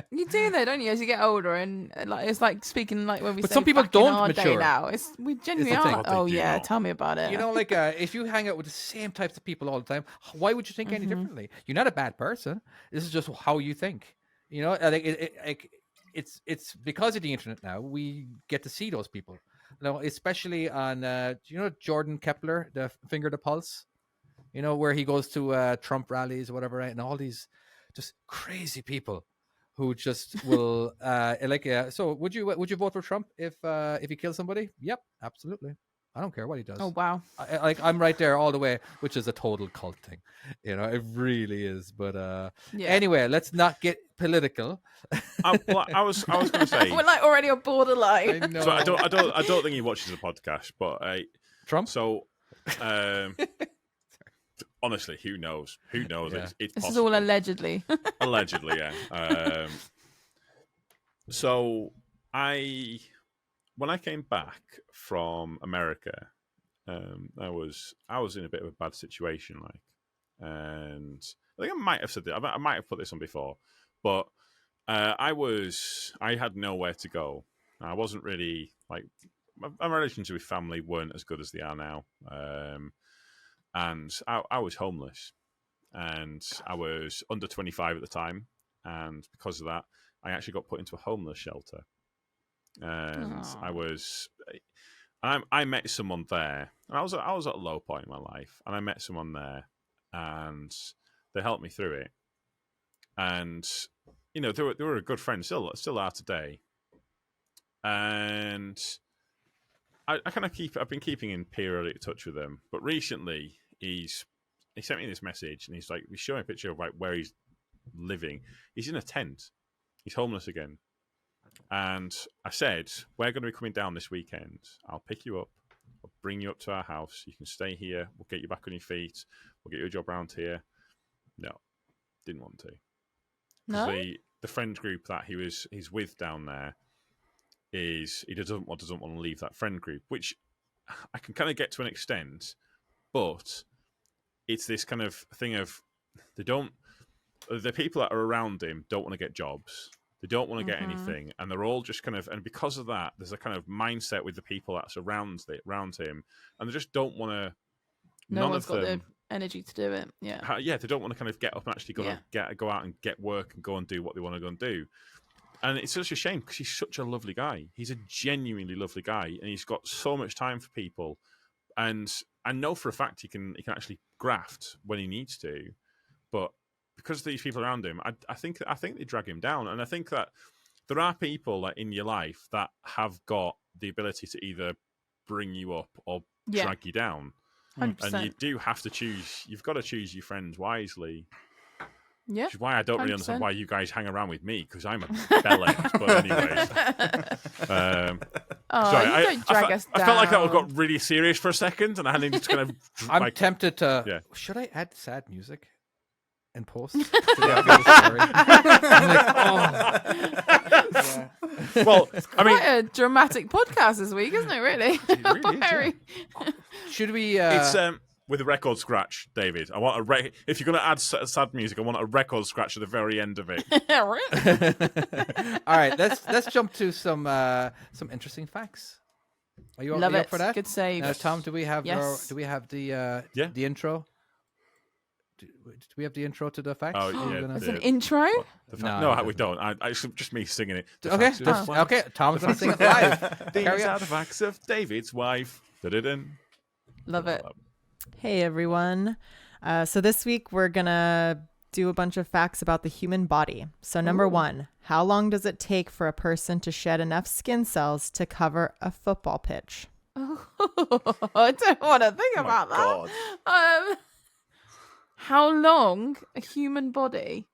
You do though, don't you? As you get older, and like it's like speaking like when we. But say some people back in don't our day mature. now. We genuinely the thing. are. They Oh do yeah, not. tell me about it. You know, like if you hang out with the same types of people all the time, why would you think any differently? You're not a bad person. This is just how you think. You know, like it's because of the internet now we get to see those people. You know, especially on do you know Jordan Kepler, the Finger the Pulse? You know, where he goes to Trump rallies or whatever, right? And all these just crazy people who just will So would you vote for Trump if he kills somebody? Yep, absolutely. I don't care what he does. Oh wow. I'm right there all the way, which is a total cult thing. It really is. But Yeah. anyway, let's not get political. I was going to say. We're like already on borderline. I know. So I don't think he watches the podcast, but Trump. So, honestly, who knows? Who knows? Yeah. It's This is possible. all allegedly. Allegedly, yeah. So when I came back from America, I was in a bit of a bad situation, and I think I might have said that. I might have put this on before, but I had nowhere to go. I wasn't really my relations with family weren't as good as they are now, and I was homeless, and I was under 25 at the time, and because of that, I actually got put into a homeless shelter, and I met someone there, and I was at a low point in my life, and I met someone there, and they helped me through it, and they were a good friend, still are today, and I've been keeping in periodic touch with him, but recently he sent me this message, and he's showing a picture of where he's living. He's in a tent. He's homeless again. And I said, we're going to be coming down this weekend. I'll pick you up. I'll bring you up to our house. You can stay here. We'll get you back on your feet. We'll get you a job around here. No, didn't want to. No? The friend group that he's with down there he doesn't want to leave that friend group, which I can kind of get to an extent, but it's this kind of thing of the people that are around him don't want to get jobs. They don't want to get anything, and they're all just kind of, and because of that, there's a kind of mindset with the people that's around him, and they just don't want to. No one's got the energy to do it. Yeah. They don't want to kind of get up and actually go out and get work and go and do what they want to go and do. And it's such a shame because he's such a lovely guy. He's a genuinely lovely guy, and he's got so much time for people. And I know for a fact he can actually graft when he needs to, but because of these people around him, I think they drag him down. And I think that there are people in your life that have got the ability to either bring you up or drag you down. 100%. And you do have to choose. You've got to choose your friends wisely. Yeah. Which is why I don't really 100%. understand why you guys hang around with me, because I'm a bellend. But anyways. Sorry, you don't drag us down. I felt like that got really serious for a second, and I needed to kind of. I'm tempted to. Yeah. Should I add sad music in post? Well, I mean, quite a dramatic podcast this week, isn't it? Really? It really is, Very. Should we? it's with a record scratch, David. I want if you're going to add sad music, I want a record scratch at the very end of it. All right, let's jump to some interesting facts. Are you Love up it. for that? Good save. Tom, do we have Yes. the intro? Do we have the intro to the facts? Oh, Are we yeah, gonna- It's an intro. No, we don't. It's just me singing it. The Okay, facts of wife. okay. Tom's gonna sing it live. These Carry on. are the facts of David's wife. Da-da-dun. Love it. Hey everyone. So this week we're gonna do a bunch of facts about the human body. So number 1, how long does it take for a person to shed enough skin cells to cover a football pitch? I don't want to think about God. that. How long a human body?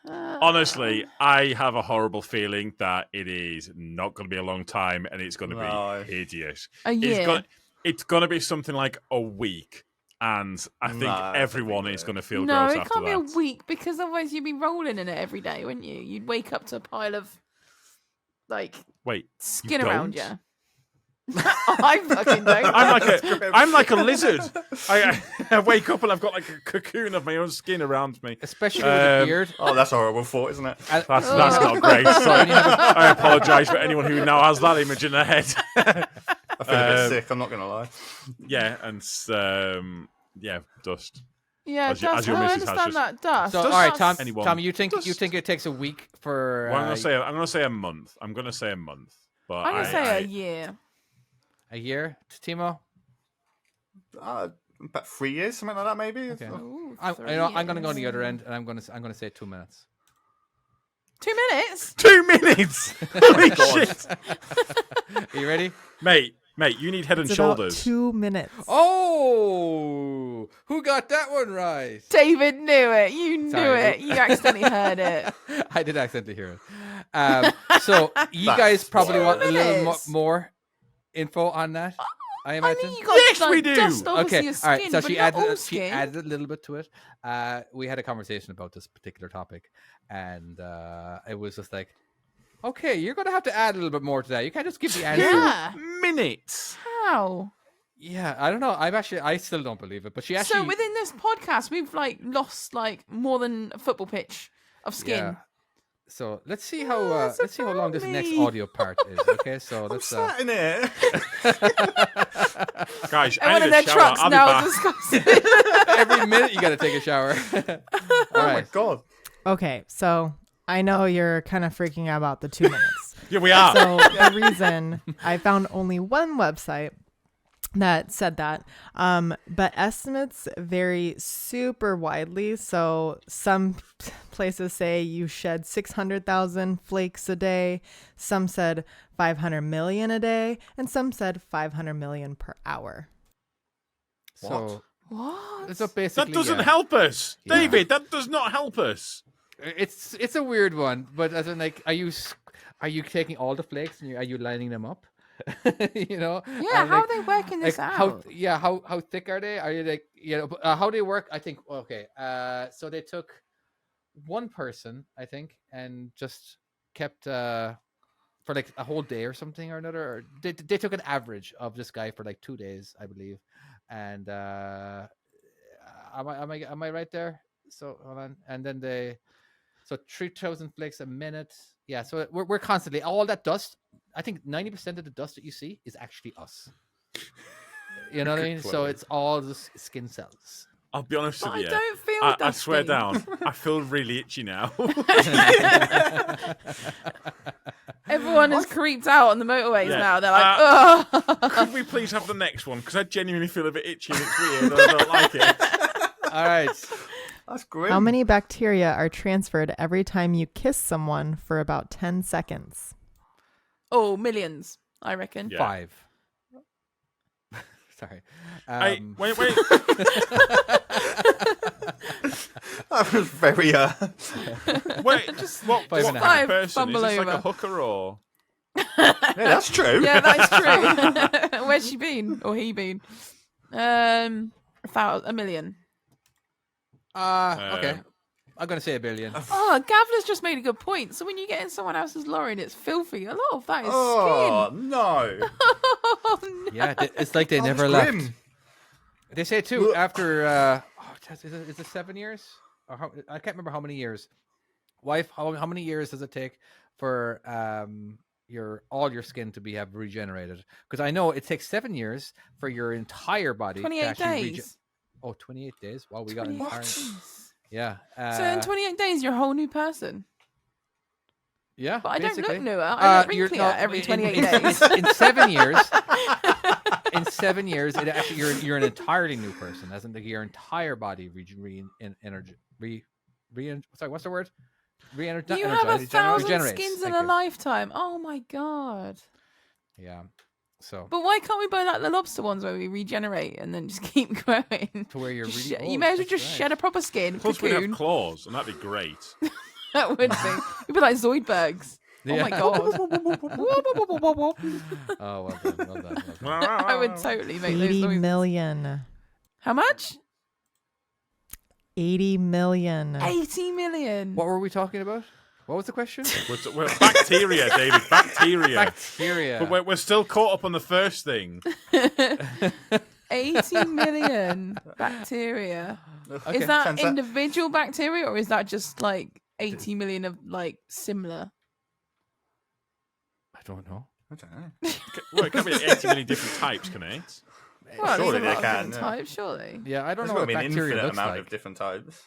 Honestly, I have a horrible feeling that it is not going to be a long time, and it's going to No. be hideous. A year. It's going to be something like a week, and I think No, everyone I is think going to feel No, gross it after can't be that. a week because otherwise you'd be rolling in it every day, wouldn't you? You'd wake up to a pile of Wait, skin you around don't? you. I fucking don't. I'm like a lizard. I wake up and I've got like a cocoon of my own skin around me. Especially with a beard. Oh, that's a horrible thought, isn't it? That's not great. Sorry. I apologise for anyone who now has that image in their head. I feel a bit sick, I'm not going to lie. Yeah, and dust. Yeah, As dust. your I missus has understand just- that dust. So, Dust- all right, Tom. anyone. Tom, you think Just- it takes a week for? Well, I'm gonna say a month. I'm gonna say a month, but I'm gonna say a year. a year? Timo. About 3 years, something like that, maybe. Okay. Ooh, I'm 3 gonna go on the years. other end, and I'm gonna say 2 minutes. 2 minutes? 2 minutes! Holy shit! Are you ready? Mate, you need head and It's about shoulders. 2 minutes. Oh, who got that one right? David knew it. You knew Sorry. it. You accidentally heard it. I did accidentally hear it. So you guys probably want a little more info on that. I I imagine. mean, you got Yes, like, we do. dust obviously Okay, your all skin, right. So but she not all added skin. a little bit to it. We had a conversation about this particular topic, and it was just like, okay, you're gonna have to add a little bit more to that. You can't just give the answer. Yeah. Minutes. How? Yeah, I don't know. I still don't believe it. But she actually. So within this podcast, we've like lost like more than a football pitch of skin. Yeah. So let's see how it's let's see how long this about next me. audio part is. Okay, so I'm let's. sat in here. Guys, Everyone I in need their a shower. trucks I'll be now back. discussing. Every minute you got to take a shower. All Oh my right. god. Okay, so I know you're kind of freaking out about the 2 minutes. Yeah, we are. So the reason I found only one website that said that, but estimates vary super widely. So some places say you shed 600,000 flakes a day. Some said 500 million a day, and some said 500 million per hour. So What? so basically That doesn't yeah. help us. Yeah. David, that does not help us. It's a weird one, but as in like, are you taking all the flakes and are you lining them up? You know? Yeah, And, how like, are they working this like out? how thick are they? Are you like how they work? I think okay. So they took one person, I think, and just kept for like a whole day or something or another. Or they took an average of this guy for like 2 days, I believe. And am I right there? So hold on, and then so 3,000 flakes a minute. Yeah, so we're constantly all that dust. I think 90% of the dust that you see is actually us. You know what I mean? So Chloe. it's all the skin cells. I'll be honest But with I you. don't feel I swear dusty. down. I feel really itchy now. Everyone is creeped out on the motorways Yeah. now. They're like, oh. Could we please have the next one? Because I genuinely feel a bit itchy and it's weird. And I don't like it. All right. That's grim. How many bacteria are transferred every time you kiss someone for about 10 seconds? Oh, millions, I reckon. Yeah. 5. Sorry. Hey, wait. That was very Wait, just what 5 kind and a of half. person? Is Fumble this like a over. hooker or? Yeah, that's true. Yeah, that's true. Where's she been? Or he been? 1 million. Okay. I'm going to say 1 billion. Oh, Gavla's just made a good point. So when you get in someone else's lorry and it's filthy, a lot of that is Oh no. skin. Oh, no. Yeah, it's like they That never was left. grim. They say too Look. after is it 7 years? Or I can't remember how many years. Wife, how many years does it take for all your skin to have regenerated? Because I know it takes 7 years for your entire body. 28 to actually days. 28 days. Wow, we got an 28 entire. days. Yeah. So in 28 days, you're a whole new person. Yeah. But I don't basically. look newer. I look You're- wrinklier no, every in- 28 in, days. In 7 years. In 7 years, it actually you're an entirely new person. As in your entire body sorry, what's the word? You have Re-energized. 1,000 regenerates. skins in Thank a you. lifetime. Oh my god. Yeah. So But why can't we buy like the lobster ones where we regenerate and then just keep growing? to where you're Just really you old, may as well that's just right. shed a proper skin, Plus, we have cocoon. claws, and that'd be great. That would be. We'd be like Zoidbergs. Oh my Yeah. god. Oh, well done, well done. I would totally make those 80 noises. million. How much? 80 million. 80 million. What were we talking about? What was the question? We're bacteria, David. Bacteria. Bacteria. But we're still caught up on the first thing. 80 million bacteria. Okay, Is that sounds individual bacteria or is that just like 80 million of like similar? I don't know. I don't know. Well, it can't be 80 million different types, can it? Well, Surely there's a they lot of can, different yeah. types, surely. Yeah, I don't There's know got to what be an bacteria infinite looks amount like. of different types.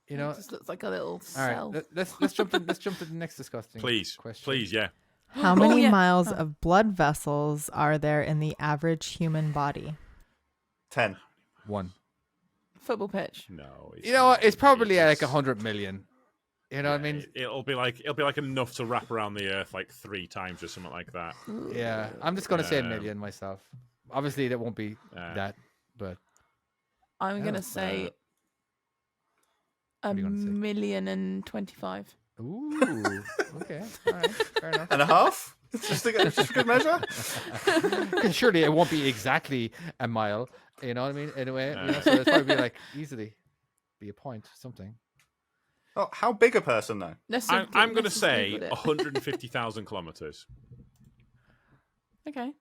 You know. It just looks like a little All cell. right, let's jump to the next disgusting Please. question. Please, yeah. How Oh, many yeah. miles Oh. of blood vessels are there in the average human body? 10. 1. Football pitch. No. You know what? It's probably like 100 million. You know what I mean? It'll be like enough to wrap around the Earth like 3 times or something like that. Yeah, I'm just gonna say a million myself. Obviously, that won't be that, but I'm gonna say a are you gonna say? 1,025,000. ooh, okay, all right, fair enough. And a half? Just a good measure? Surely it won't be exactly a mile. You know what I mean? Anyway, so it's probably like easily be a point or something. Oh, how big a person though? I'm going to say 150,000 kilometers. Okay.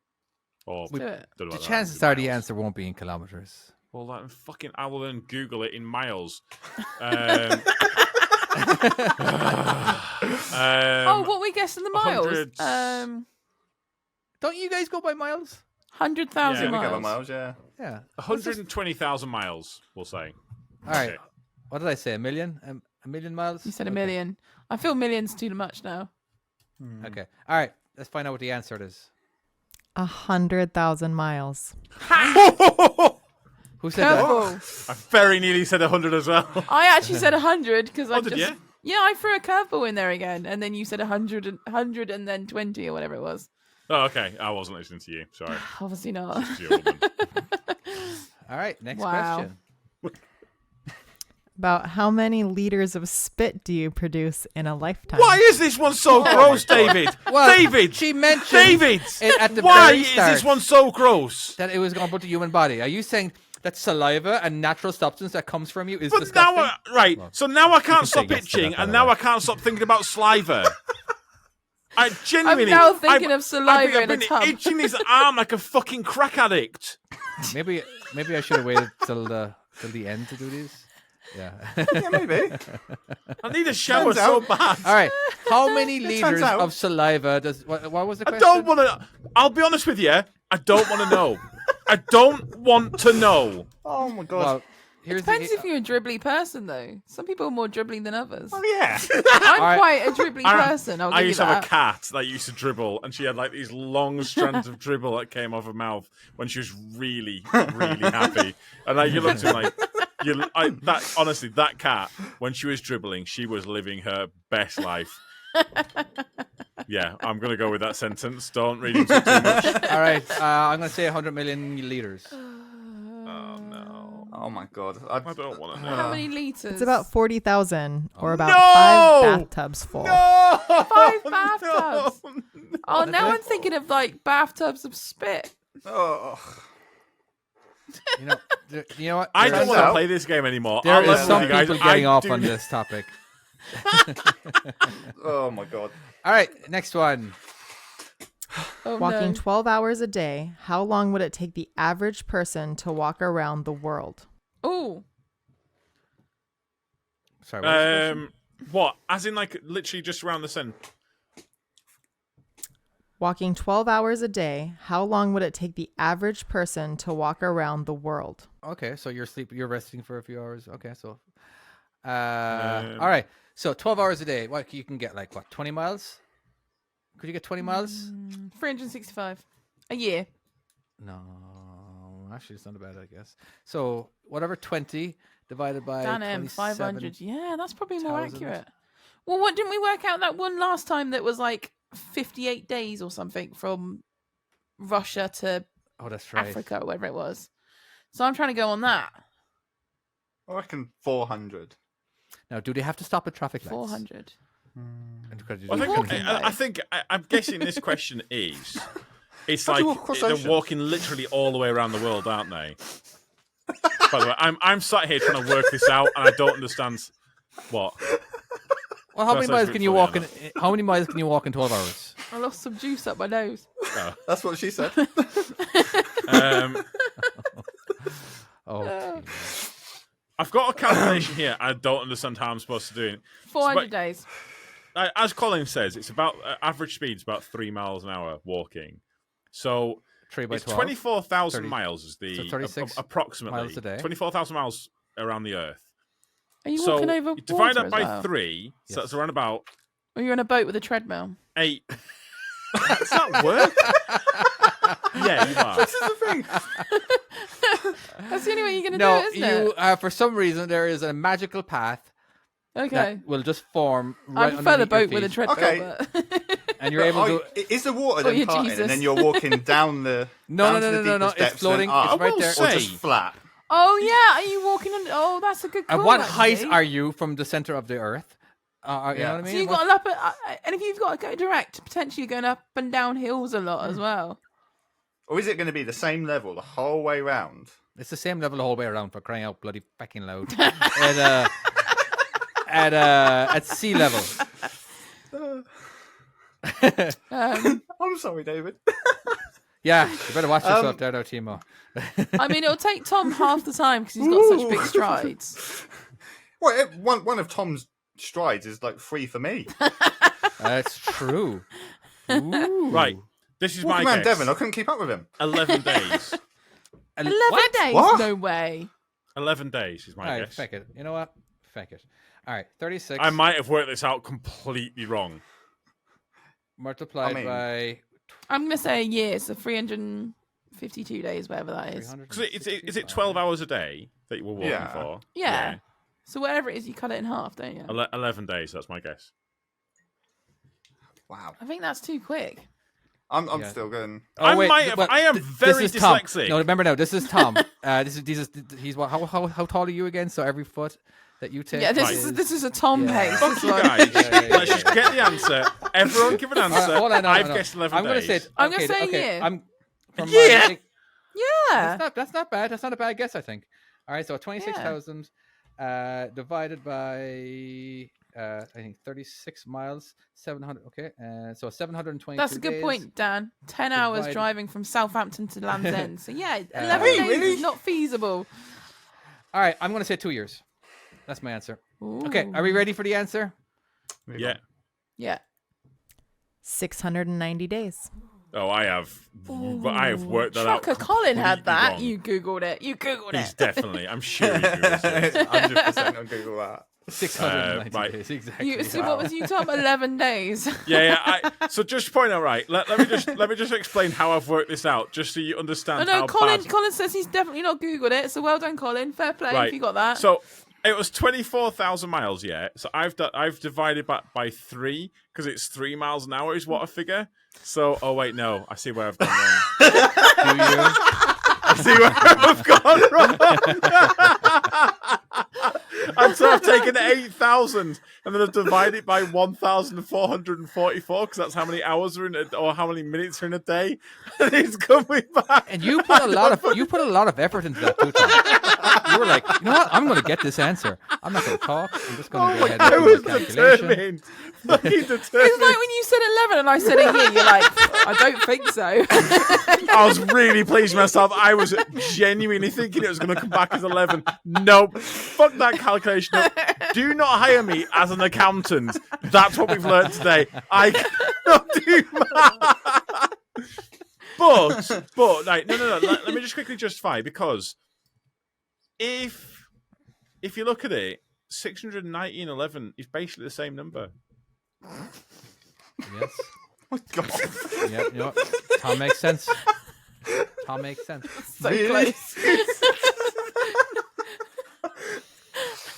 Or Do it. don't know The about that, chances are the miles. answer won't be in kilometers. Well, I will then Google it in miles. Oh, what we guessing the miles? hundreds. Don't you guys go by miles? 100,000 Yeah, We miles. cover miles, yeah. Yeah. 120,000 miles, we'll say. All right. Okay. What did I say? A million? A million miles? You said a Okay. million. I feel millions too much now. Okay. All right. Let's find out what the answer is. 100,000 miles. Who said that? Curveball. I very nearly said 100 as well. I actually said 100 because I Oh, did just you? yeah, I threw a curveball in there again, and then you said 100 and then 20 or whatever it was. Oh, okay. I wasn't listening to you. Sorry. Obviously not. You're a woman. All right. Next Wow. question. About how many liters of spit do you produce in a lifetime? Why is this one so gross, David? Well, David! she mentioned David! it at the Why very is start this one so gross? that it was going to put the human body. Are you saying that saliva and natural substance that comes from you is But disgusting? now, so now I can't can say stop yes to itching, that, by and the now way. I can't stop thinking about saliva. I I'm genuinely. now thinking of I've saliva in a been tub. itching his arm like a fucking crack addict. Maybe I should have waited till the end to do these. Yeah. Yeah, maybe. I need a shower Turns so out. bad. All right. How many turns liters out- of saliva does? What was the I question? don't want to. I'll be honest with you. I don't want to know. I don't want to know. Oh my god. Well, here's Depends the. if you're a dribbly person, though. Some people are more dribbly than others. Oh yeah. I'm Alright. quite a dribbly person. I'll give I you used to have that. a cat that used to dribble, and she had like these long strands of dribble that came off her mouth when she was really, really happy. And like, you looked at me like, honestly, that cat, when she was dribbling, she was living her best life. Yeah, I'm gonna go with that sentence. Don't read into it too much. All right. I'm gonna say 100 million liters. Oh no, Oh my god. I don't want to know. How many liters? It's about 40,000 or about No! 5 bathtubs full. No! 5 bathtubs. No! Oh, now I'm thinking of like bathtubs of spit. Oh. You know. You know what? I There don't is- want to out- play this game anymore. There I'll is level some with you guys. people getting off do- on this topic. Oh my god. All right. Next one. Oh, Walking no. 12 hours a day, how long would it take the average person to walk around the world? Oh, Sorry. What was the question? What? As in, like, literally just around the sun? Walking 12 hours a day, how long would it take the average person to walk around the world? Okay, so you're resting for a few hours. Okay, so all right. So 12 hours a day. What you can get like what? 20 miles? Could you get 20 miles? 365 a year. No. Actually it's not bad, I guess. So whatever 20 divided by Dan M, 500. 27. Yeah, that's probably more 1,000. accurate. Well, what didn't we work out that one last time that was like 58 days or something from Russia to Oh, that's right. Africa or whatever it was. So I'm trying to go on that. I reckon 400. Now, do they have to stop at traffic lights? 400. And could you I do- think, Walking, I though. think I'm guessing this question is. It's How do you like walk across they're ocean? walking literally all the way around the world, aren't they? By the way, I'm sat here trying to work this out, and I don't understand what. Well, how That's many miles actually can you funny, walk in? How many miles can you walk in 12 hours? I lost some juice up my nose. That's what she said. Um, Oh, I've got a calculation here. I don't understand how I'm supposed to do it. 400 days. As Colin says, it's about average speed is about 3 miles an hour walking. So 3 by it's 12. 24,000 30 miles is the so 36 approximately miles a day. 24,000 miles around the Earth. Are you So walking over you divide water that as by well? 3, so Yes. that's around about Or you're on a boat with a treadmill? 8. Does that work? Yeah, you are. This is the thing. That's the only way you're going to No, do it, isn't you it? for some reason there is a magical path Okay. that will just form right I prefer the underneath your boat with a feet, treadmill. Okay. But... and you're able to. Is the water Oh, then yeah, parting, Jesus. and then you're walking down the No, down no, to no, the no, no, deepest it's depths, floating. then up, It's right will there. say- or just flat. Oh yeah, are you walking on? Oh, that's a good call. At what height actually. are you from the center of the earth? You know what I mean? So you've got up, and if you've got to go direct, potentially going up and down hills a lot as well. Or is it going to be the same level the whole way round? It's the same level the whole way around, for crying out bloody fucking loud. At sea level. I'm sorry, David. Yeah, you better watch yourself there, now, Timo. I mean, it'll take Tom half the time because he's got such big strides. Well, one of Tom's strides is like free for me. That's true. Ooh. Right. This is Walking my around guess. Devon, I couldn't keep up with him. 11 days. 11 What? days? What? No way. 11 days is my All right, guess. feck it. You know what? Feck it. All right, 36 I might have worked this out completely wrong. multiplied I mean- by I'm going to say a year, so 352 days, whatever that is. 300. Because is it 12 hours a day that you were walking Yeah. for? Yeah. So whatever it is, you cut it in half, don't you? 11 days, that's my guess. Wow. I think that's too quick. I'm Yeah. still going. Oh, I wait, might have- I am this very is Tom. dyslexic. No, remember now, this is Tom. He's what? How tall are you again? So every foot that you take. Yeah, Right. this is a Tom Yeah. pace. Fuck as you well. guys. Yeah. Let's just get the answer. Everyone give an answer. Hold on, no, I've no. guessed 11 I'm gonna days. say. I'm gonna say a okay, year. I'm. From Yeah. my- Yeah. That's not bad. That's not a bad guess, I think. All right, so 26,000 divided by I think 36 miles, 700. Okay, so 720. That's a good point, Dan. 10 hours Divide- driving from Southampton to Land's End. So yeah, 11 Hey, days really? is not feasible. All right, I'm gonna say 2 years. That's my answer. Okay, are we ready for the answer? Yeah. Yeah. 690 days. Oh, I have worked that out. Trucker Colin had completely that. wrong. You Googled it. You Googled He's it. definitely. I'm sure he Googles it. 100% on Google that. 690 right. days exactly. So what was you, Tom? 11 days. Yeah. So just to point out, right? Let me just explain how I've worked this out, just so you understand. Oh, no, how Colin bad. says he's definitely not Googled it. So well done, Colin. Fair play Right. if you got that. So it was 24,000 miles. Yeah. So I've divided that by 3 because it's 3 miles an hour is what I figure. So wait, no, I see where I've gone wrong. Do you? I see where I've gone wrong. And so I've taken 8,000 and then I've divided it by 1,444 because that's how many hours are in or how many minutes are in a day. And it's coming back. And you put a lot of effort into that too, Tom. You were like, you know what? I'm going to get this answer. I'm not going to talk. I'm just going to go ahead I and do was the calculation. determined. Fucking It's like determined. when you said 11 and I said a year, you're like, I don't think so. I was really pleased with myself. I was genuinely thinking it was going to come back as 11. Nope. Fuck that calculation up. Do not hire me as an accountant. That's what we've learned today. I cannot do math. But, like, no. Let me just quickly justify, because if you look at it, 690 and 11 is basically the same number. Yes. Oh, God. Yep. You know what? Tom makes sense. Tom makes sense. So Really? close.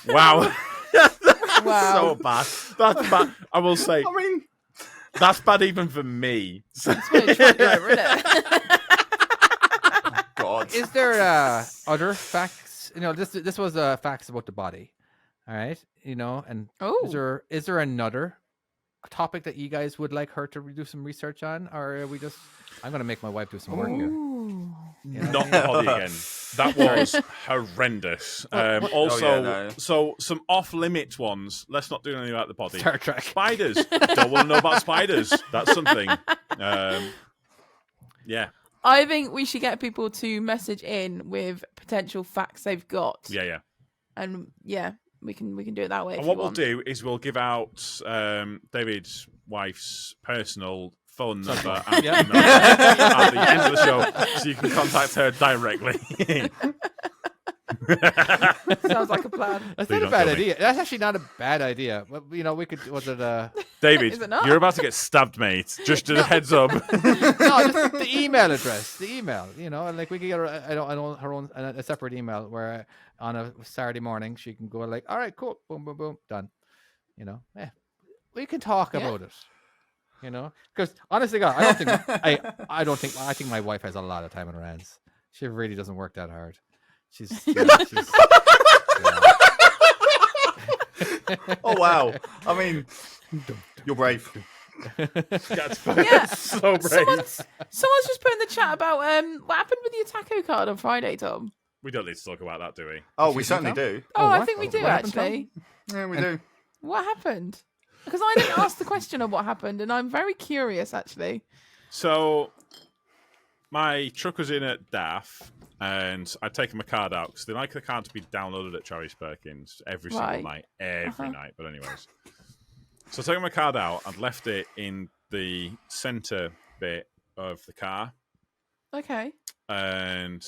Wow. Wow. So bad. That's bad. I will say, I mean, that's bad even for me. So- Really trucked you over, isn't it? God. Is there other facts? You know, this was facts about the body. All right. You know, and Oh. is there another topic that you guys would like her to do some research on, or are we just? I'm going to make my wife do some work here. Ooh. You know? Not the body again. That was horrendous. Also, no. so some off-limits ones. Let's not do anything about the body. Star Trek. Spiders. Don't want to know about spiders. That's something. Yeah. I think we should get people to message in with potential facts they've got. Yeah. And yeah, we can do it that way. And if what you we'll want. do is we'll give out David's wife's personal phone number and Yeah. email at the end of the show, so you can contact her directly. Sounds like a plan. That's Please not a don't bad kill me. idea. That's actually not a bad idea. But, you know, we could. Was it David, Is it not? you're about to get stabbed, mate. Just a heads up. no, just the email address. The email. You know, and like we could get her. I know her own a separate email where on a Saturday morning she can go like, all right, cool, boom, boom, boom, done. you know, we can talk Yeah. about it. You know, because honestly, God, I think my wife has a lot of time on her hands. She really doesn't work that hard. She's Oh wow! I mean, you're brave. That's Yeah. so brave. Someone's just put in the chat about what happened with your taco card on Friday, Tom. We don't need to talk about that, do we? Oh, we Excuse me, certainly Tom? do. Oh, I what? think we do What happened, Tom? actually. Yeah, we do. What happened? Because I didn't ask the question of what happened, and I'm very curious actually. So, my truck was in at DAF, and I'd taken my card out because they like the card to be downloaded at Travis Perkins every single Right. night. Every night. But anyways. So I took my card out and left it in the centre bit of the car. Okay. And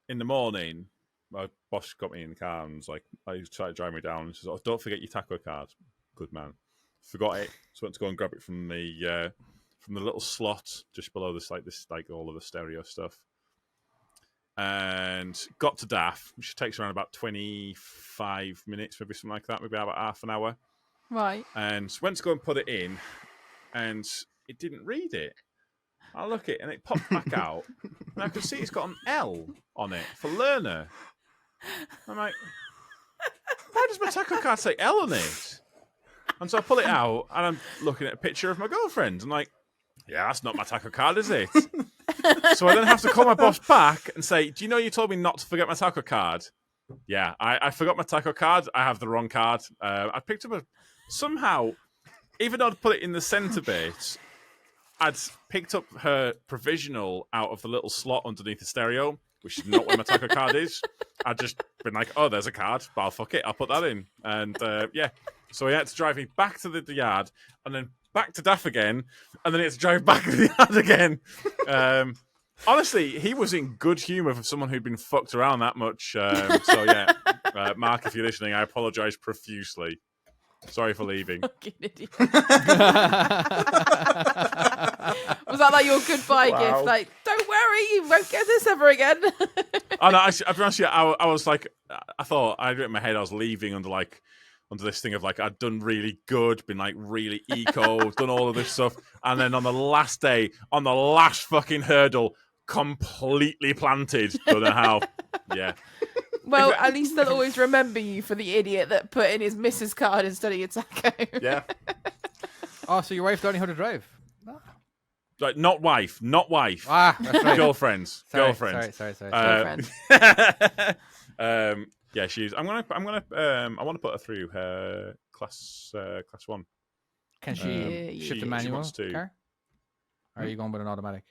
in the morning, my boss got me in the car and was like, I tried to drive me down and says, "Oh, don't forget your taco card." Good man. Forgot it. So I went to go and grab it from the little slot just below this all of the stereo stuff. And got to DAF, which takes around about 25 minutes, maybe something like that, maybe about half an hour. Right. And went to go and put it in, and it didn't read it. I look at it, and it popped back out, and I could see it's got an L on it for learner. I'm like, why does my taco card say L on it? And so I pull it out, and I'm looking at a picture of my girlfriend. I'm like, yeah, that's not my taco card, is it? So I then have to call my boss back and say, do you know you told me not to forget my taco card? Yeah, I forgot my taco card. I have the wrong card. I picked up somehow, even though I'd put it in the centre bit, I'd picked up her provisional out of the little slot underneath the stereo, which is not where my taco card is. I'd just been like, oh, there's a card, but I'll fuck it. I'll put that in. And yeah, so he had to drive me back to the yard and then back to DAF again, and then he had to drive back to the yard again. Honestly, he was in good humour for someone who'd been fucked around that much. So yeah, Mark, if you're listening, I apologise profusely. Sorry for leaving. Fucking idiot. Was that like your goodbye Wow. gift? Like, don't worry, you won't get this ever again. Oh no, I'll be honest with you, I was like, I thought I'd in my head I was leaving under this thing of like I'd done really good, been like really eco, done all of this stuff, and then on the last day, on the last fucking hurdle, completely planted. Don't know how. Yeah. Well, at least they'll always remember you for the idiot that put in his missus card instead of your taco. Yeah. Oh, so your wife's learning how to drive? Like not wife. Ah, that's right. Girlfriends. Sorry. Girlfriend. Yeah, she's. I want to put her through her class one. Can she shift she a manual wants to. car? Or are you going with an automatic?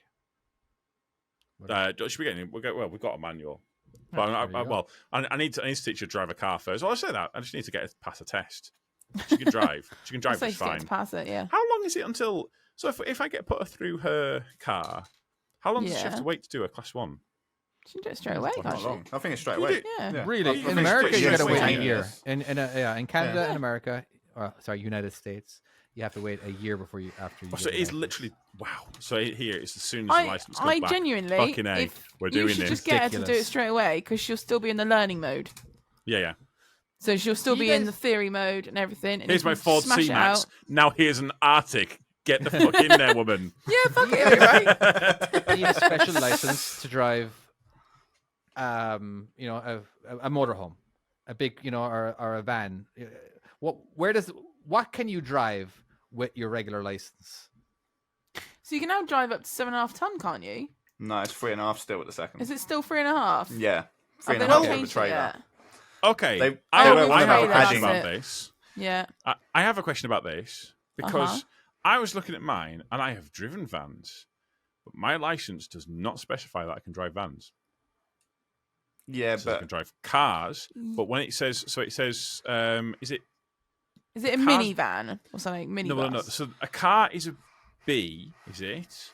Should we get? We've got a manual. Oh, But I need to teach her to drive a car first. Well, I say that I just need to get her to pass a test. She can drive. She can drive. So It's she gets fine. to pass it, yeah. How long is it until? So if I put her through her car, how long does she have Yeah. to wait to do a class one? She can do it straight away, Not can't long. she? I think it's straight You away. do- Yeah. Really? I In think America, it's you gotta wait a years. year. In Canada Yeah. and America, United States, you have to wait a year before you So get it is your license. literally wow. So here it's as soon as the license comes I back. genuinely, Fucking A, if we're you doing should this. just get her to do it Ridiculous. straight away because she'll still be in the learning mode. Yeah. So she'll still You be in guys- the theory mode and everything. And Here's if my you Ford smash it C-Max. out- Now here's an Arctic. Get the fuck in there, woman. Yeah, fuck it, it'll be right. You need a special license to drive, a motorhome, a big, or a van. What can you drive with your regular license? So you can now drive up to 7.5 ton, can't you? No, it's 3.5 still with the second. Is it still 3.5? Yeah. Have they 3.5 not with the changed it trailer. yet? Okay. They I were have one a about question adding- about this. Yeah. I have a question about this because Uh-huh. I was looking at mine and I have driven vans, but my license does not specify that I can drive vans. Yeah, It says I but can drive cars, but when it says, is it Is it a Cars- minivan or something? Minibus? no. So a car is a B, is it?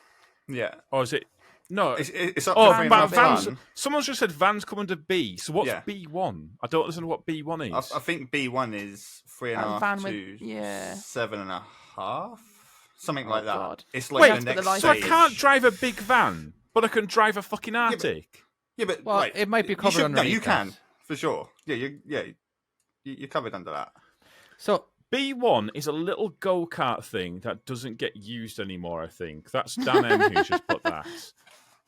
yeah, Or is it? No. it's up Oh, to 3.5 vans. ton. Someone's just said vans come under B. So what's Yeah. B1? I don't understand what B1 is. I think B1 is 3.5 van to with- yeah. 7.5, something like that. God. It's like Wait, the That's what the next so I stage. can't drive a big van, but I can drive a fucking Arctic. Yeah, but Well, like, it might be you covered should- No, underneath you that. can for sure. Yeah, you're covered under that. So B1 is a little go-kart thing that doesn't get used anymore, I think. That's Dan M who's just put that.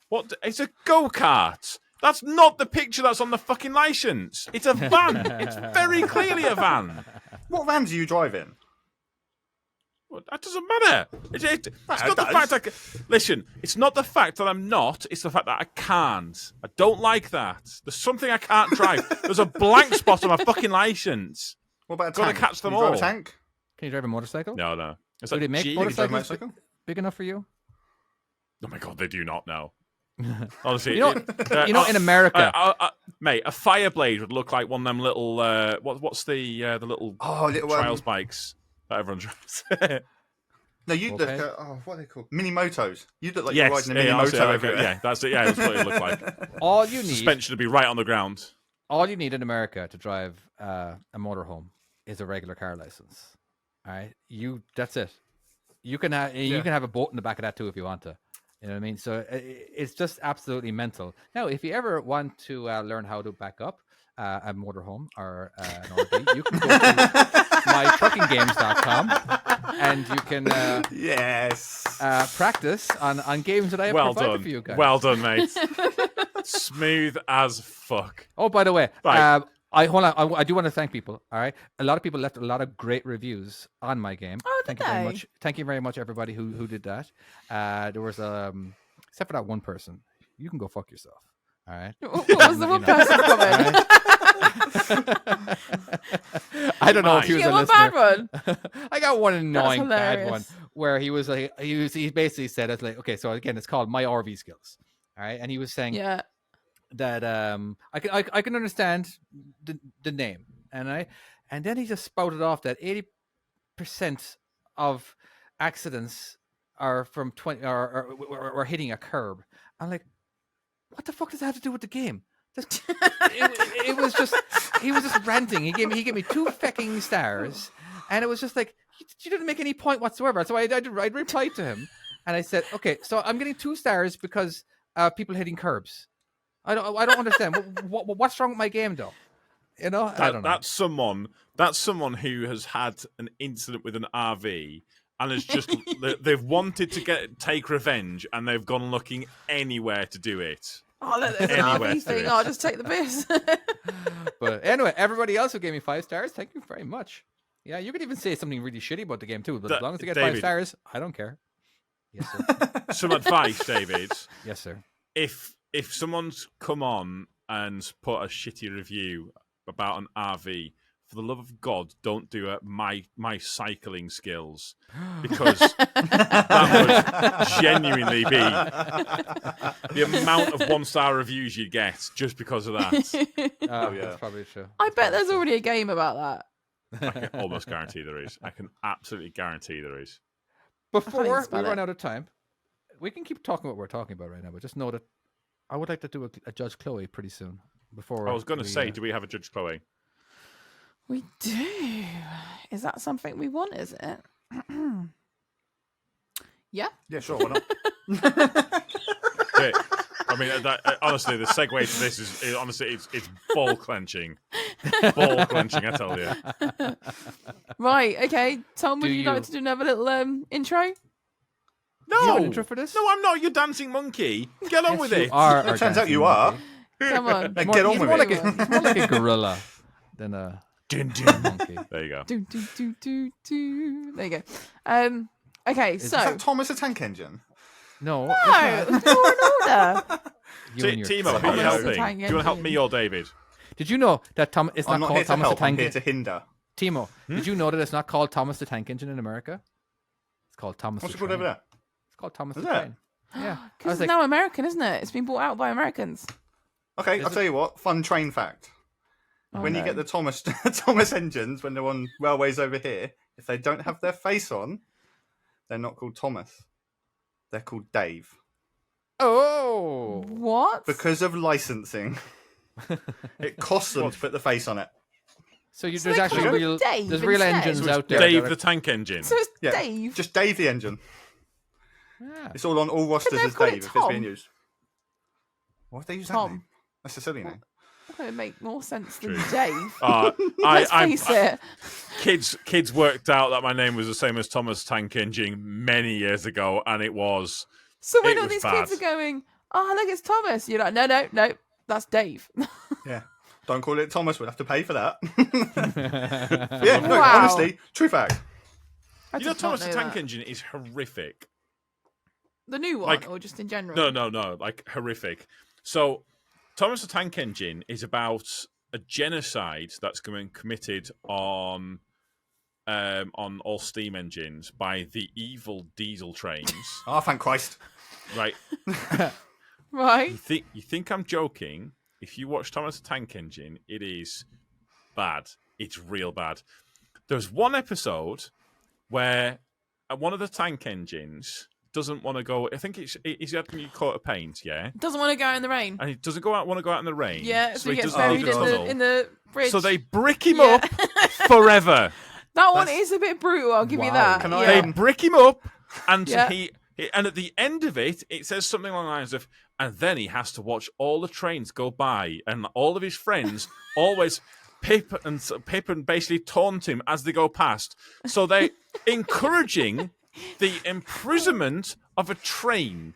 What? It's a go-kart. That's not the picture that's on the fucking license. It's a van. It's very clearly a van. What vans are you driving? Well, that doesn't matter. It's not the fact listen, it's not the fact that I'm not, it's the fact that I can't. I don't like that. There's something I can't drive. There's a blank spot on my fucking license. What about a Gotta tank? catch them Can you drive all. a tank? can you drive a motorcycle? No. It's Do like they make Jeep. Can you drive a motorcycles motorcycle? big enough for you? Oh my god, they do not know. Honestly, You know, in America, mate, a Fireblade would look like one of them little what's the little little trials bikes that everyone drives. No, you Okay. look. What are they called? Mini motos. You look like Yes, you're riding a mini honestly, moto over there. yeah, that's it. Yeah, that's what it looked like. all you need, Suspension would be right on the ground. all you need in America to drive a motorhome is a regular car license. All right, that's it. You can have a boat in the back of that too if you want to. You know what I mean? So it's just absolutely mental. Now, if you ever want to learn how to back up a motorhome or an RV, you can go to mytruckinggames.com and you can Yes. practice on games that I have Well provided done. for you guys. Well done, mate. Smooth as fuck. Oh, by the way, Right. I do want to thank people. All right, a lot of people left a lot of great reviews on my game. Oh, thank did you very they? much. Thank you very much, everybody who did that. There was except for that one person. You can go fuck yourself. All right. What was the one person comment? I don't know if he Did was you a get one listener. bad one? I got one annoying bad one hilarious. where he was like, he basically said, "It's like, okay, so again, it's called My RV Skills." All right, and he was saying Yeah. that I can understand the name, and then he just spouted off that 80% of accidents are from 20 or hitting a curb. I'm like, what the fuck does that have to do with the game? It was just he was just ranting. He gave me 2 fucking stars, and it was just like you didn't make any point whatsoever. So I replied to him, and I said, okay, so I'm getting 2 stars because people hitting curbs. I don't understand. What's wrong with my game, though? You know, I don't know. That's someone who has had an incident with an RV and has just they've wanted to take revenge and they've gone looking anywhere to do it. Oh, look, there's an Anywhere RV to thing. it. I'll just take the piss. But anyway, everybody else who gave me 5 stars, thank you very much. Yeah, you could even say something really shitty about the game too, but as long as they get 5 David. stars, I don't care. Yes, sir. Some advice, David. Yes, sir. If someone's come on and put a shitty review about an RV, for the love of God, don't do my cycling skills, because that would genuinely be the amount of 1-star reviews you get just because of that. Oh, yeah. that's probably true. I bet there's already a game about that. I can almost guarantee there is. I can absolutely guarantee there is. Before we spell run it. out of time, we can keep talking what we're talking about right now, but just know that I would like to do a Judge Chloe pretty soon. Before I was going to we, say, do we have a Judge Chloe? We do. Is that something we want? Is it? Yeah. Yeah, sure. Why not? Yeah. I mean, honestly, the segue to this is honestly, it's ball clenching. Ball clenching, I tell you. Right. Okay. Tom, would Do you like you- to do another little intro? Do you have No, an intro for this? no, I'm not. You dancing monkey. Get on Yes, with you it. are It our turns out dancing you are. monkey. Come on. Then get on He's with more it. he's more like a gorilla than a Dun, dun. monkey. There you go. Do, do, do, do, do. There you go. Okay. Is So. that Thomas a tank engine? No, No, it was more in order. you and your Timo, who are you Thomas the helping? Tank Do you want to help me Engine. or David? Did you know that it's I'm not not here called to Thomas the help. I'm Tank here Engine? to hinder. Timo, did you know that it's not called Thomas the Tank Engine in America? It's called Thomas What's the it called Train. over there? It's called Thomas Is the it? Train. Yeah. I Because was it's like, now American, isn't it? It's been bought out by Americans. Okay, Is I'll it- tell you what. Fun train fact. Oh, When you no. get the Thomas Thomas engines, when they're on railways over here, if they don't have their face on, they're not called Thomas. They're called Dave. oh. What? Because of licensing. It costs them to put the face on it. So So there's they actually call it real Dave there's real instead? engines So it's out there. Dave that the Tank Engine. So it's Yeah, Dave. just Dave the engine. Yeah. It's all on all rosters they as call it Dave if it's being Tom? used. Why have they used that Tom. name? That's a silly name. It would make more sense than True. Dave. I, Let's face it. kids worked out that my name was the same as Thomas Tank Engine many years ago, and it was. So when It all was these bad. kids are going, oh, look, it's Thomas. You're like, no, that's Dave. Yeah. Don't call it Thomas. We'll have to pay for that. Yeah, no, Wow. honestly, true fact. I You know, did not Thomas the Tank that. Engine is horrific. The new one, like- or just in general? No, like horrific. So, Thomas the Tank Engine is about a genocide that's been committed on all steam engines by the evil diesel trains. Oh, thank Christ. Right? Right. You think I'm joking? If you watch Thomas the Tank Engine, it is bad. It's real bad. There's one episode where one of the tank engines doesn't want to go. I think he's had a coat of paint, yeah, Doesn't want to go in the rain. and he doesn't want to go out in the rain. Yeah, so he gets doesn't leave buried the tunnel. in the bridge. So they brick him Yeah. up forever. That one That's- is a bit brutal, I'll give you Wow. that. Can I, yeah. They brick him up, and Yeah. and at the end of it, it says something along the lines of, and then he has to watch all the trains go by, and all of his friends always pip and basically taunt him as they go past. So they encouraging the imprisonment of a train.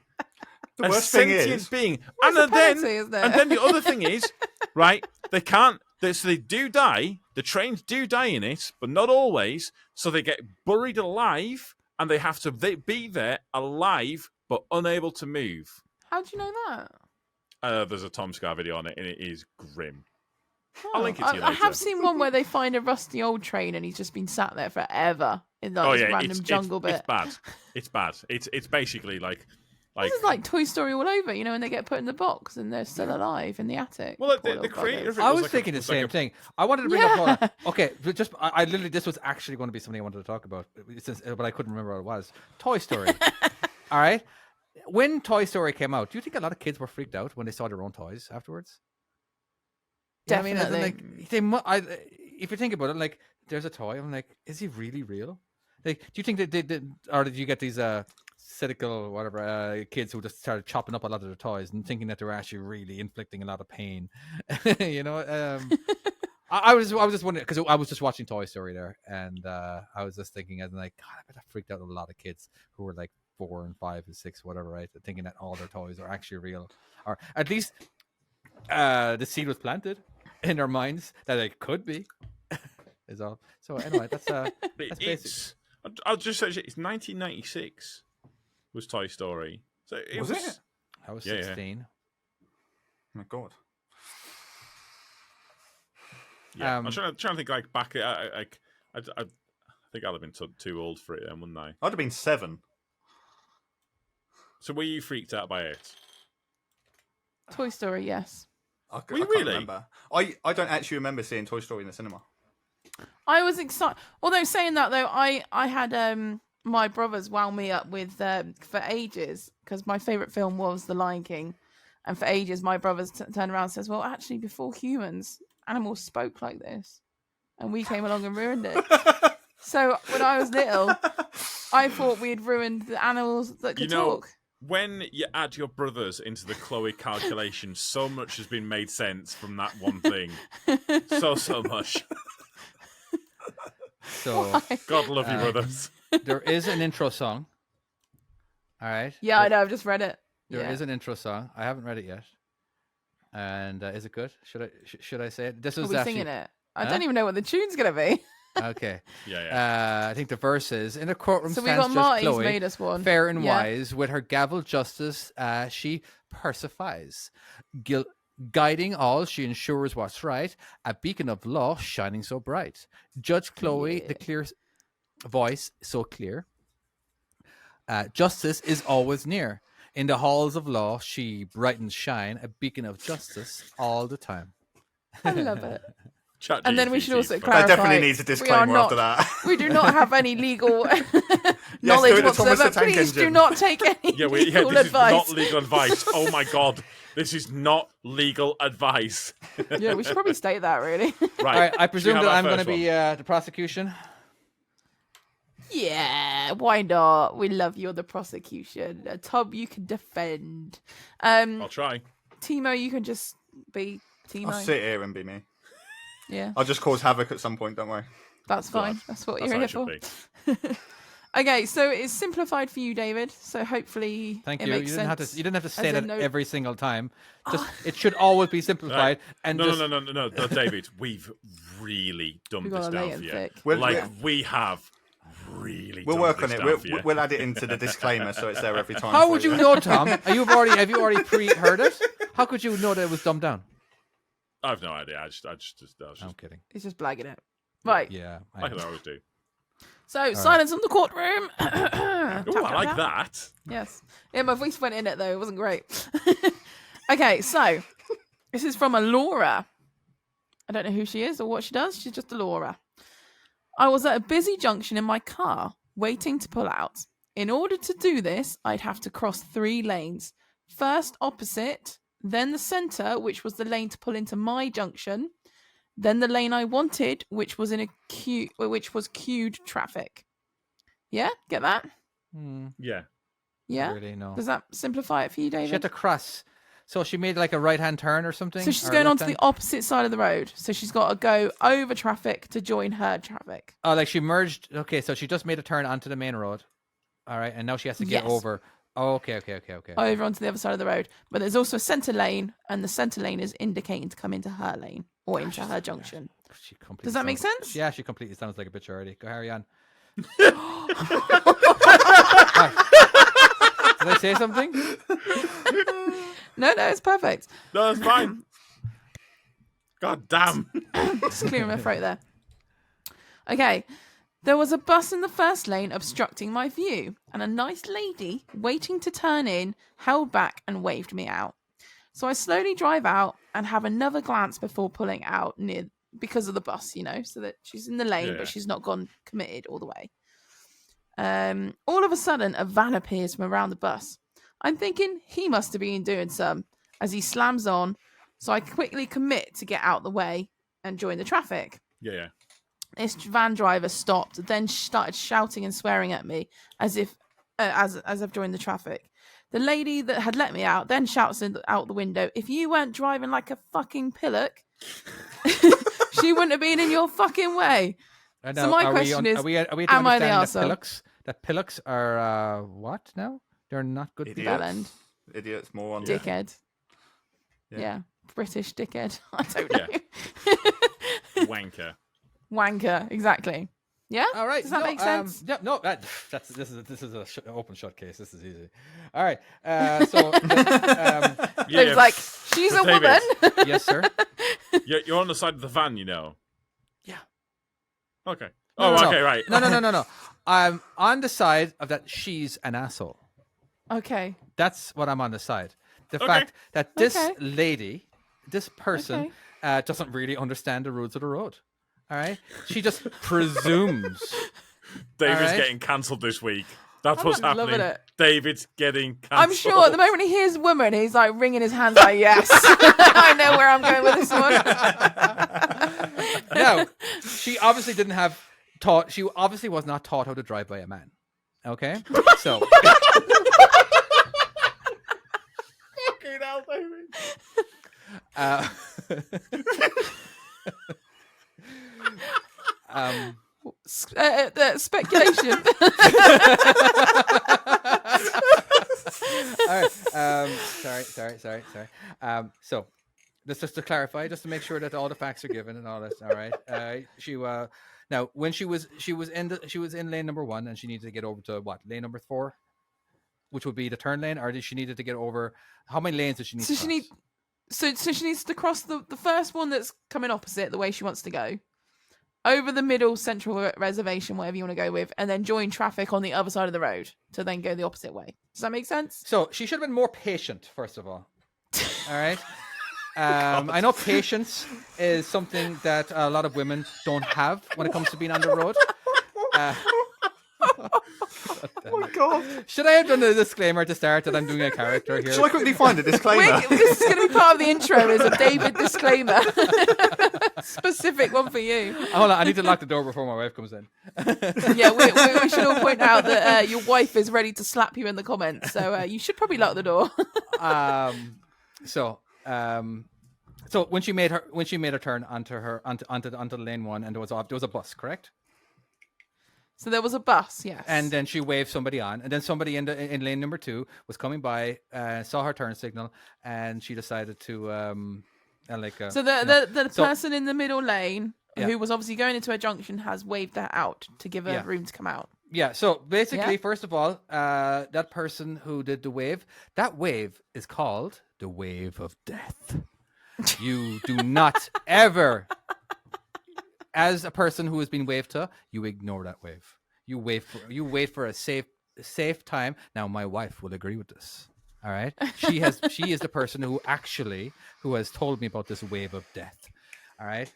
The A worst thing sentient is, being, What's and the then penalty, isn't it? and then the other thing is, right? They can't. So they do die. The trains do die in it, but not always. So they get buried alive, and they have to be there alive but unable to move. How do you know that? There's a Tom Scar video on it, and it is grim. Oh, I'll link it to you I later. have seen one where they find a rusty old train and he's just been sat there forever in like this random jungle bit. It's bad. It's bad. It's basically like This is like Toy Story all over, you know, when they get put in the box and they're still alive in the attic. well, Poor the little creator. buggers. Of it I was like thinking the was like same a- thing. I wanted to bring Yeah. up. Okay, but just I literally this was actually going to be something I wanted to talk about, but I couldn't remember what it was. Toy Story. All right. When Toy Story came out, do you think a lot of kids were freaked out when they saw their own toys afterwards? Yeah, I mean, as in, Definitely. like if you think about it, like there's a toy. I'm like, is he really real? Like, do you think that they did, or did you get these cynical whatever kids who just started chopping up a lot of their toys and thinking that they were actually really inflicting a lot of pain? You know, I was just wondering because I was just watching Toy Story there, and I was just thinking, as in, like, God, I bet that freaked out a lot of kids who were like 4 and 5 and 6, whatever, right? Thinking that all their toys are actually real, or at least the seed was planted in their minds that it could be. Is all. So anyway, that's basic. It's. I'll just say it's 1996 was Toy Story. So it Was it? I was Yeah, yeah. 16. Oh my God. Yeah, Um, I'm trying to think like back. I think I'd have been too old for it then, wouldn't I? I'd have been 7. So were you freaked out by it? Toy Story, yes. I Were you can't really? remember. I don't actually remember seeing Toy Story in the cinema. I was excited. Although saying that though, I had my brothers wound me up with for ages because my favorite film was The Lion King, and for ages my brothers turned around and says, "Well, actually, before humans, animals spoke like this," and we came along and ruined it. So when I was little, I thought we'd ruined the animals that could talk. When you add your brothers into the Chloe calculation, so much has been made sense from that one thing. So much. So God love you, brothers. there is an intro song. All right. Yeah, I know. I've just read it. There Yeah. is an intro song. I haven't read it yet. And is it good? Should I say it? This Are is we actually singing it? I Huh? don't even know what the tune's gonna be. okay. Yeah. I think the verse is in a courtroom So we stands got just Marty's Chloe, made us one. fair and Yeah. wise, with her gavel justice she persifies. Guiding all, she ensures what's right, a beacon of law shining so bright. Judge Chloe, the clear voice so clear. Justice is always near. In the halls of law, she brightens shine, a beacon of justice all the time. I love it. Chat And then we GPT should also is clarify. That definitely needs a we are disclaimer not- after that. We do not have any legal do knowledge it, Thomas the whatsoever. Tank Please do Engine. not take any Yeah, legal this advice. is not legal advice. Oh my God. This is not legal advice. Yeah, we should probably state that, really. Right. All right, I Should we presume have that our I'm going to first be the prosecution. Yeah, why not? We love you on the prosecution. Tom, you can defend. one? I'll try. Timo, you can just be Timo. I'll sit here and be me. Yeah, I'll just cause havoc at some point. Don't worry. that's fine. That's what That's you're how here it for. should be. Okay, so it's simplified for you, David. So hopefully Thank it you. You makes didn't have sense. to. You didn't have to say As that in no- every single time. Just it should always be simplified. And No, just, no, David, we've really dumbed We've this got to lay down it for you. thick. We have really. We'll dumbed work on this it. down for you. We'll add it into the disclaimer so it's there every time. How for would you know, Tom? Have you already pre-heard it? How could you know that it was dumbed down? I've no idea. I was I'm just kidding. He's just blagging it. Right. Yeah. like I always do. So silence in the courtroom. Oh, Tap, I tap, like tap. that. Yes. Yeah, my voice went in it though. It wasn't great. Okay, so this is from a Laura. I don't know who she is or what she does. She's just a Laura. I was at a busy junction in my car waiting to pull out. In order to do this, I'd have to cross 3 lanes. First opposite, then the centre, which was the lane to pull into my junction, then the lane I wanted, which was queued traffic. Yeah, get that? Yeah. Yeah. Really, no. Does that simplify it for you, David? She had to cross. So she made like a right-hand turn or something? So she's Or going onto left-hand? the opposite side of the road. So she's got to go over traffic to join her traffic. Oh, like she merged. Okay, so she just made a turn onto the main road. All right, and now she has to get Yes. over. Oh, okay. Over onto the other side of the road. But there's also a centre lane, and the centre lane is indicating to come into her lane or into her junction. She completely Does that make sounds- sense? Yeah, she completely sounds like a bitch already. Go, Harry on. Did I say something? No, it's perfect. No, that's fine. God damn. Just clearing my throat there. Okay. There was a bus in the first lane obstructing my view, and a nice lady waiting to turn in held back and waved me out. So I slowly drive out and have another glance before pulling out near because of the bus, so that she's in the lane, Yeah. but she's not gone committed all the way. All of a sudden, a van appears from around the bus. I'm thinking he must have been doing some as he slams on, so I quickly commit to get out the way and join the traffic. Yeah. This van driver stopped, then started shouting and swearing at me as if as I've joined the traffic. The lady that had let me out then shouts out the window, "If you weren't driving like a fucking pillock, she wouldn't have been in your fucking way." And So now, my are question is, are we to am I the understand arsehole? that pillocks are what now? They're not good Idiots. people. Bell end. Idiots, morons. Dickhead. Yeah. Yeah. British dickhead. I don't know. Wanker. Wanker, exactly. Yeah? All right. Does that make sense? Yeah, no, this is a open shut case. This is easy. All right. So David's like, she's a David. woman. yes, sir. You're on the side of the van, Yeah. Okay. No, Oh, no, okay, no. right. No. I'm on the side of that she's an asshole. Okay. That's what I'm on the side. The Okay. fact that this Okay. lady, this person, doesn't really understand the rules of the road. All right? She just presumes. David's Alright. getting cancelled this week. That's I'm what's loving happening. it. David's getting cancelled. I'm sure at the moment he hears woman, he's like wringing his hands like, yes. I know where I'm going with this one. Now, she obviously didn't have taught. She obviously was not taught how to drive by a man. Okay? So. Fucking hell, David. Uh, Speculation. all right. Sorry. So, just to clarify, just to make sure that all the facts are given and all that. All right. Now when she was in lane number 1 and she needed to get over to what, lane number 4, which would be the turn lane, or did she needed to get over? How many lanes did she need? So to she cross? So she needs to cross the first one that's coming opposite the way she wants to go, over the middle central reservation, whatever you want to go with, and then join traffic on the other side of the road to then go the opposite way. Does that make sense? So she should have been more patient, first of all. All right. I know patience is something that a lot of women don't have when it comes to being on the road. Oh my god! Should I have done a disclaimer to start that I'm doing a character here? Shall I quickly find a disclaimer? This is going to be part of the intro. Is a David disclaimer, specific one for you. Hold on, I need to lock the door before my wife comes in. Yeah, we should all point out that your wife is ready to slap you in the comments, so you should probably lock the door. So when she made her turn onto lane 1, and there was a bus, correct? So there was a bus, yes. And then she waved somebody on, and then somebody in lane number 2 was coming by, saw her turn signal, and she decided to So the So- person in the middle lane, Yeah. who was obviously going into a junction, has waved that out to give her Yeah. room to come out. Yeah, so basically, Yeah. first of all, that person who did the wave, that wave is called the wave of death. You do not ever, as a person who has been waved to, you ignore that wave. You wait for a safe time. Now, my wife will agree with this. All right, she is the person who has told me about this wave of death. All right.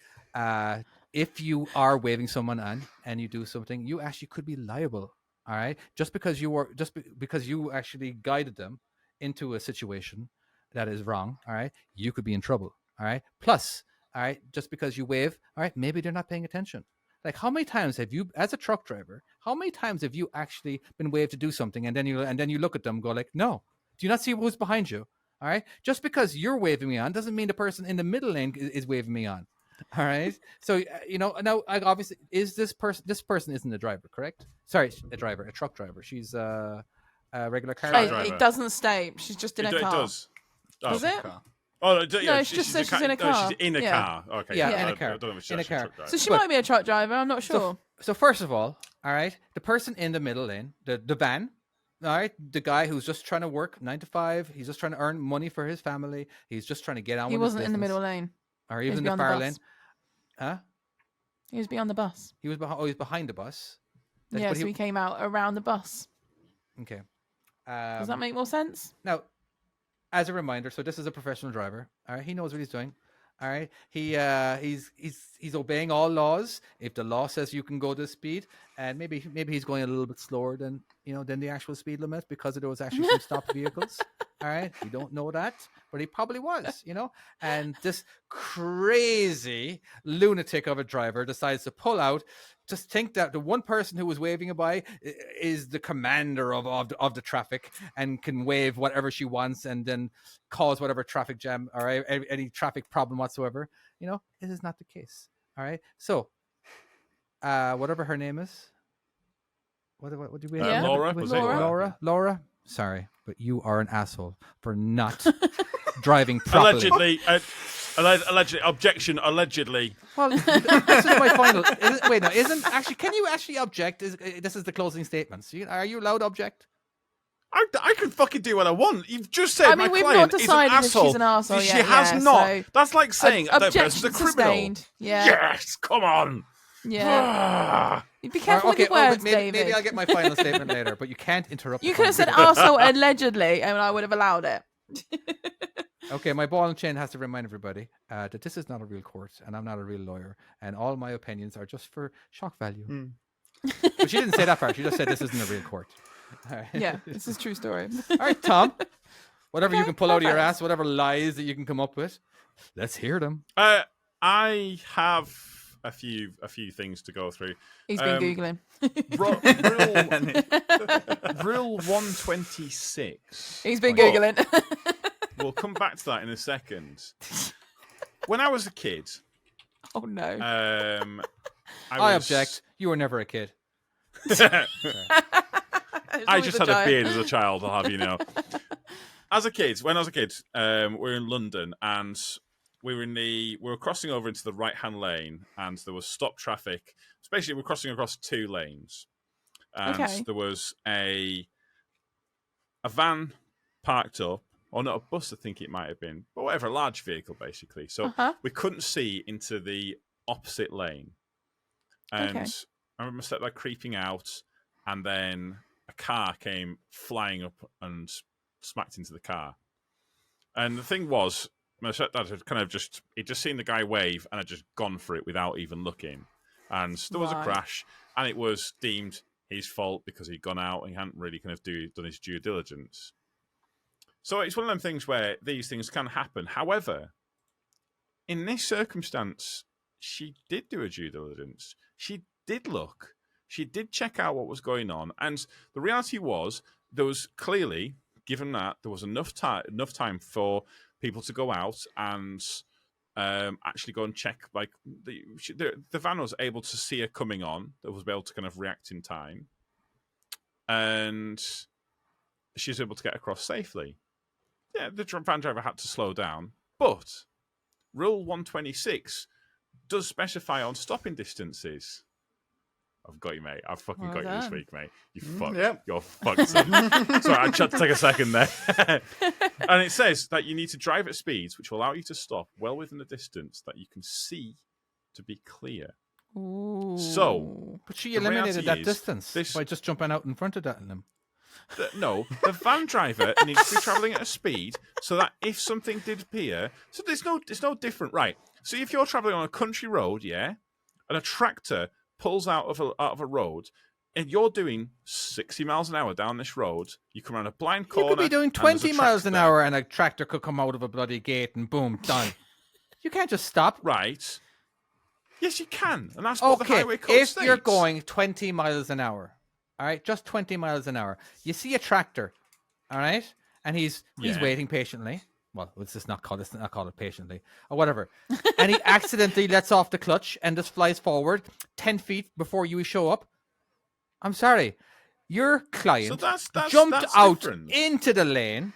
If you are waving someone on and you do something, you actually could be liable. All right, because you actually guided them into a situation that is wrong. All right, you could be in trouble. All right. Plus, all right, just because you wave, all right, maybe they're not paying attention. Like, how many times have you, as a truck driver, how many times have you actually been waved to do something, and then you look at them and go like, no, do you not see who's behind you? All right, just because you're waving me on doesn't mean the person in the middle lane is waving me on. All right. So, now obviously this person isn't a driver, correct? Sorry, a truck driver. She's a regular car Truck It, driver. it doesn't state. She's just in a It car. does. Oh. Does it? Car. Oh, yeah, No, she just says she's in a No, car. she's in a Yeah. car. Okay. Yeah, in a I car. don't know if she's In a actually car. truck driver. So she But- might be a truck driver. I'm not sure. So first of all right, the person in the middle lane, the van, all right, the guy who's just trying to work 9 to 5, he's just trying to earn money for his family. He's just trying to get on He with his wasn't in the business. middle lane. Or He even was in the beyond the far bus. lane. Huh? He was beyond the bus. He was behind. Oh, he's behind the bus. Yeah, but so he came out around the bus. Okay. Does that make more sense? Now, as a reminder, so this is a professional driver. All right, he knows what he's doing. All right, he's obeying all laws. If the law says you can go this speed, and maybe he's going a little bit slower than the actual speed limit because there was actually some stopped vehicles. All right, we don't know that, but he probably was. And this crazy lunatic of a driver decides to pull out. Just think that the one person who was waving by is the commander of the traffic and can wave whatever she wants and then cause whatever traffic jam or any traffic problem whatsoever. It is not the case. All right. So, whatever her name is, what do we? Yeah. Laura. Was Was it Laura? Laura. Sorry, but you are an asshole for not driving properly. Allegedly. Objection. Allegedly. Well, this is my final. Wait, no, isn't actually? Can you actually object? This is the closing statements? Are you allowed to object? I can fucking do what I want. You've just said I my mean, we've client not is decided an if asshole. she's an arsehole She yet, has yeah, not. so- That's like saying that person's Objection a criminal. sustained. Yeah. Yes, come on. Yeah. Be careful Okay, with your words, maybe, David. maybe I'll get my final statement later, but you can't interrupt. You the could have said final arsehole allegedly, and I would have allowed it. statement. Okay, my ball and chain has to remind everybody that this is not a real court, and I'm not a real lawyer, and all my opinions are just for shock value. But she didn't say that part. She just said this isn't a real court. All right. Yeah, this is a true story. All right, Tom. Whatever you Okay, can pull out of your perfect. ass, whatever lies that you can come up with, let's hear them. I have a few things to go through. He's been Googling. Rule 126. He's been But Googling. We'll come back to that in a second. When I was a kid, Oh, no. I object. You were never a kid. I just had a beard as a child, I'll have you know. When I was a kid, we were in London and we were crossing over into the right-hand lane and there was stop traffic. Basically, we're crossing across 2 lanes. And Okay. there was a van parked up, or not a bus, I think it might have been, but whatever, a large vehicle, basically. So Uh-huh. we couldn't see into the opposite lane. And Okay. I remember my stepdad creeping out, and then a car came flying up and smacked into the car. And the thing was, my stepdad had he'd just seen the guy wave and had just gone for it without even looking. And there was a Right. crash, and it was deemed his fault because he'd gone out and he hadn't really kind of done his due diligence. So it's one of them things where these things can happen. However, in this circumstance, she did do a due diligence. She did look. She did check out what was going on. And the reality was, there was clearly, given that, there was enough time for people to go out and actually go and check. Like the van was able to see her coming on. That was able to kind of react in time, and she was able to get across safely. Yeah, the van driver had to slow down, but Rule 126 does specify on stopping distances. I've got you, mate. I've fucking Well got you this done. week, mate. You fucked. Yep. You're fucked. Son. Sorry, I had to take a second there. And it says that you need to drive at speeds which will allow you to stop well within the distance that you can see to be clear. Ooh. So, But she The eliminated reality that is, distance this- by just jumping out in front of that in them. No, the van driver needs to be travelling at a speed so that if something did appear, so it's no different, right? So if you're travelling on a country road, yeah, and a tractor pulls out of a road, and you're doing 60 miles an hour down this road, you come around a blind corner. You could be doing and there's 20 a miles tractor an there. hour and a tractor could come out of a bloody gate and boom, done. You can't just stop. Right? Yes, you can, and that's what the Okay, highway code if states. you're going 20 miles an hour, all right, just 20 miles an hour, you see a tractor, all right, and he's Yeah. waiting patiently. Well, let's just not call it patiently or whatever. And he accidentally lets off the clutch and just flies forward 10 feet before you show up. I'm sorry, your client So that's jumped out different. into the lane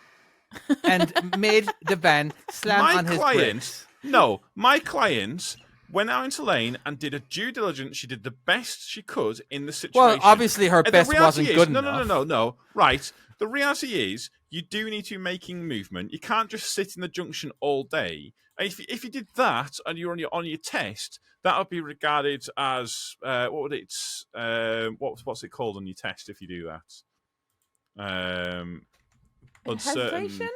and made the van slam My on his client, brakes. no, my client went out into lane and did a due diligence. She did the best she could in the situation. Well, obviously her And the best reality wasn't is- good no, enough. No. Right. The reality is, you do need to be making movement. You can't just sit in the junction all day. And if you did that and you're on your test, that would be regarded as what's it called on your test if you do that? Hesitation?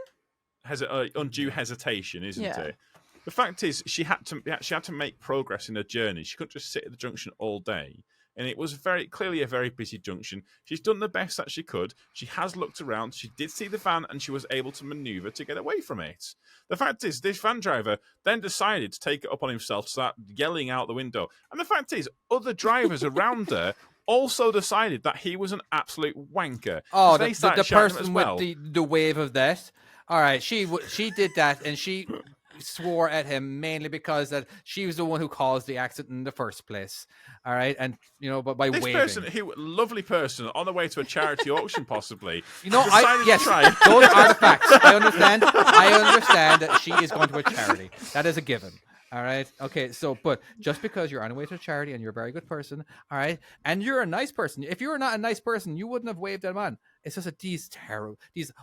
Undue hesitation, isn't Yeah. it? The fact is, she had to make progress in her journey. She couldn't just sit at the junction all day, and it was very clearly a very busy junction. She's done the best that she could. She has looked around. She did see the van, and she was able to maneuver to get away from it. The fact is, this van driver then decided to take it up on himself, start yelling out the window. And the fact is, other drivers around her also decided that he was an absolute wanker. Oh, They the started shouting at him as person well. with the wave of death. All right, she did that, and she swore at him mainly because that she was the one who caused the accident in the first place. All right, and but by This waving. person, lovely person, on the way to a charity auction, possibly. I decided yes, to try. those are the facts. I understand that she is going to a charity. That is a given. All right. Okay. So, but just because you're on your way to a charity and you're a very good person, all right, and you're a nice person. If you were not a nice person, you wouldn't have waved them on. It's just that these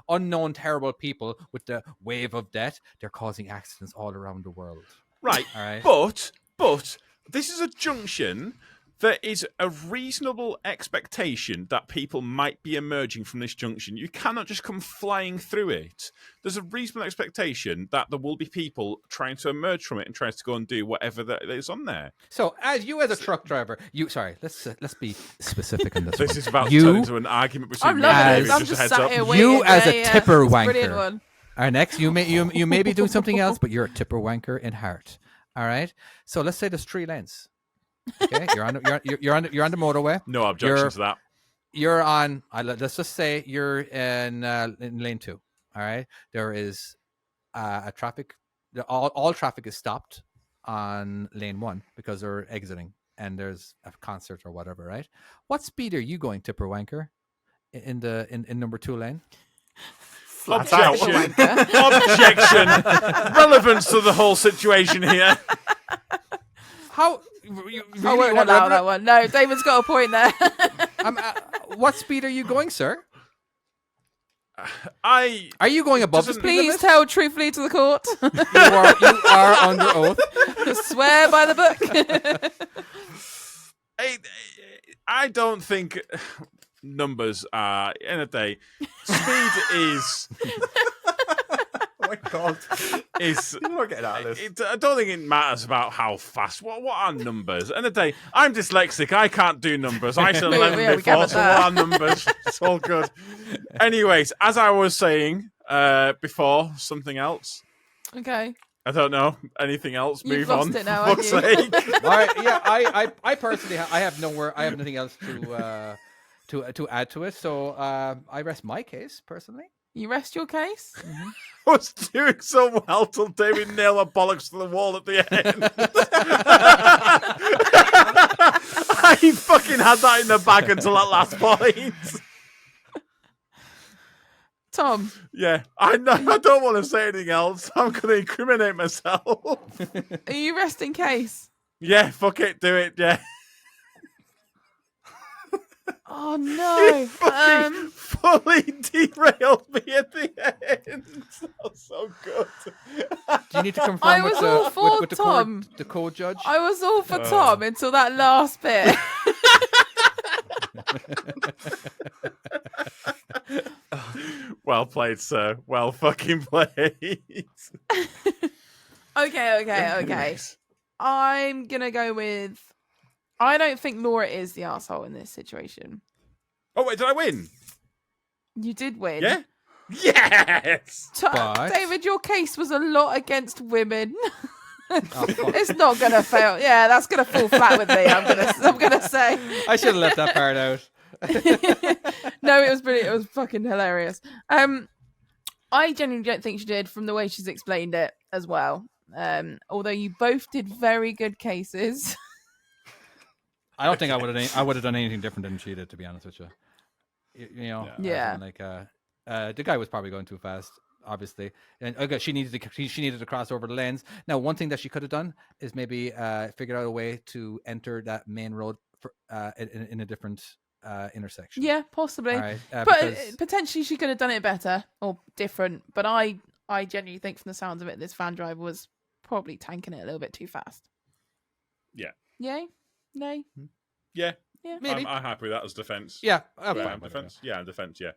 unknown, terrible people with the wave of death, they're causing accidents all around the world. Right. All right. But this is a junction. There is a reasonable expectation that people might be emerging from this junction. You cannot just come flying through it. There's a reasonable expectation that there will be people trying to emerge from it and trying to go and do whatever that is on there. So, as a truck driver, let's be specific in this. This one. is about to You- turn into an argument between I'm me and loving David. this. I'm Just a just heads sat up. here waiting. You as a Yeah, tipper it's a brilliant wanker. one. All right, next, you may be doing something else, but you're a tipper wanker in heart. All right. So let's say there's 3 lanes. Okay, you're on the motorway. No objection to that. You're on. Let's just say you're in lane 2. All right. There is a traffic. All traffic is stopped on lane 1 because they're exiting, and there's a concert or whatever. Right. What speed are you going, tipper wanker, in number 2 lane? Objection. out. Objection. Relevance to the whole situation here. How? I won't allow that one. No, David's got a point there. What speed are you going, sir? I Are you going above the Doesn't- speed Please limit? tell truthfully to the court. You are under oath. Swear by the book. I don't think numbers are in a day. Speed is Oh my god. is. You're not getting out of this. I don't think it matters about how fast. What are numbers? In a day, I'm dyslexic. I can't do numbers. I said 11 Yeah, we before, gathered so what that. are numbers? It's all good. Anyways, as I was saying before, something else. Okay. I don't know anything else. You've Move lost on. it now, For fuck's haven't sake. All right, yeah, I personally I have nothing else to add to it. So I rest my case personally. You rest your case? I was doing so well till David nailed my bollocks to the wall at the end. I fucking had that in the bag until that last point. Tom, Yeah, I know. I don't want to say anything else. I'm going to incriminate myself. are you resting case? Yeah, fuck it, do it. Yeah, Oh no. fucking fully derailed me at the end. That was so good. Do you need to I confirm was with all the for with the Tom. the co-judge? I was all for Tom until that last bit. Well played, sir. Well fucking played. Okay. I'm gonna go with. I don't think Laura is the asshole in this situation. Oh wait, did I win? You did win. Yeah. Yes. But- David, your case was a lot against women. Oh, fuck. It's not gonna fail. Yeah, that's gonna fall flat with me. I'm gonna say. I should have left that part out. No, it was brilliant. It was fucking hilarious. I genuinely don't think she did from the way she's explained it as well. Although you both did very good cases. I don't think I would have done anything different than she did, to be honest with you. You know, Yeah. as in, like the guy was probably going too fast, obviously, and okay, she needed to cross over the lanes. Now, one thing that she could have done is maybe figure out a way to enter that main road for, in a different intersection. Yeah, possibly. All right, But because- potentially she could have done it better or different. But I genuinely think from the sounds of it, this van driver was probably tanking it a little bit too fast. Yeah. Yay? Nay? Yeah. Yeah. Maybe. I'm happy with that as defense. yeah, I'm Yeah, fine with it. defense. Yeah, defense. Yeah.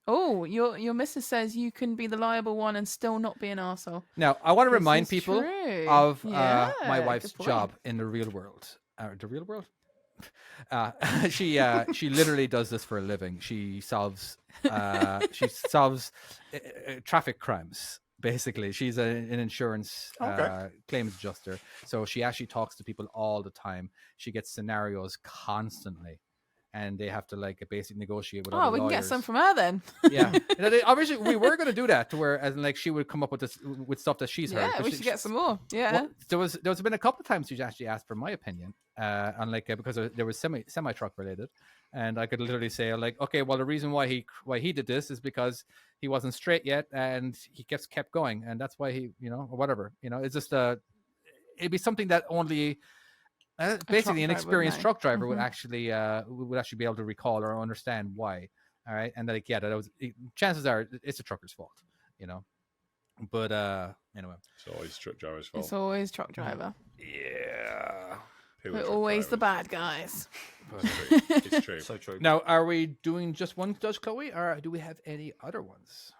Oh, your missus says you can be the liable one and still not be an arsehole. Now, I want to This remind is people true. of Yeah, my wife's good point. job in the real world. The real world? She literally does this for a living. She solves traffic crimes. Basically, she's an insurance claims adjuster. So she actually talks to people all the time. She gets scenarios constantly, and they have to like basically negotiate with. Oh, other we can get lawyers. some from her then. Yeah, obviously we were going to do that to where, as in, like, she would come up with this with stuff that she's heard. Yeah, 'cause we she- should get some more. Yeah. well, there's been a couple of times she's actually asked for my opinion, on like because there was semi truck related, and I could literally say like, okay, well the reason why he did this is because he wasn't straight yet and he kept going, and that's why he or whatever it's just it'd be something that only basically an driver would experienced know. truck driver would Mhm. actually be able to recall or understand why. All right, and like that was chances are it's a trucker's fault, but anyway. It's always truck driver's fault. It's always truck driver. Yeah. Who are We're truck always the drivers? bad guys. It's true. So true. Now, are we doing just one Judge Chloe, or do we have any other ones?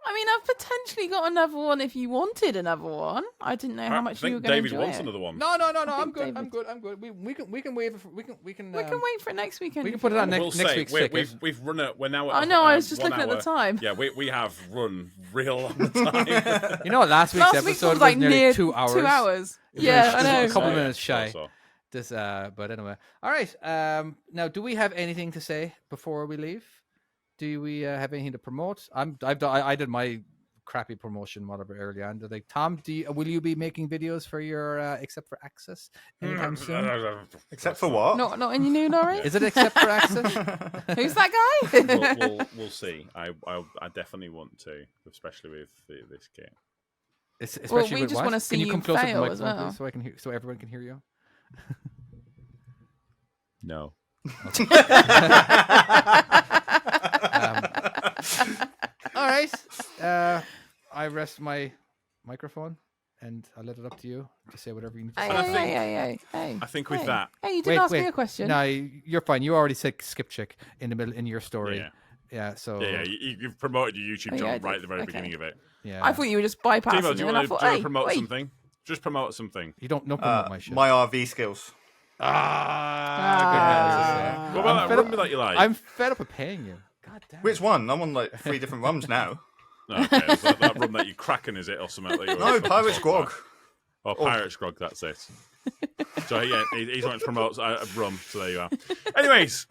I mean, I've potentially got another one if you wanted another one. I didn't know how much I you were think going to David enjoy wants it. another one. No. I'm think good. I'm David- good. We can wait. We can. We can wait for it next weekend. we can if put you it on want. next We'll say week's ticket. we've run it. We're now. At, I know, I was just 1 looking at the hour. time. Yeah, we have run real long time. You know what? Last week's Last week episode was like nearly near 2 hours. 2 hours. It was Yeah, just I a know. couple Yeah, minutes shy. so. This, but anyway. All right. Now, do we have anything to say before we leave? Do we have anything to promote? I did my crappy promotion whatever early on. Like, Tom, will you be making videos for your Except for Access anytime soon? Except for what? Not in your new lorry? Is it Except for Access? Who's that guy? We'll see. I definitely want to, especially with this game. Especially we with just what? wanna see Can you you come closer to the fail as microphone, well. please, so I can hear, so everyone can hear you. No. All right. I rest my microphone and I'll let it up to you to say whatever you need to say. Hey. I think with Hey. that, Hey, you didn't ask me a question. No, you're fine. You already said skip chick in the middle in your story. yeah, Yeah. So you've promoted your YouTube Oh, yeah, channel I did. right at the very Okay. beginning of it. yeah. I thought you were just bypassing Timo, it. do you and I want thought, to hey, promote wait. something? Just promote something. you don't promote my shit. My RV skills. good man. What about I'm that fed rum up- that you like? I'm fed up with paying you. God damn. Which one? I'm on like 3 different rums now. Okay, is that rum that you cracking, is it, or something? That you No, always Pirate talk about? Squog. Oh, Pirate Scrog, that's it. So yeah, he's wanting to promote rum, so there you are. Anyways,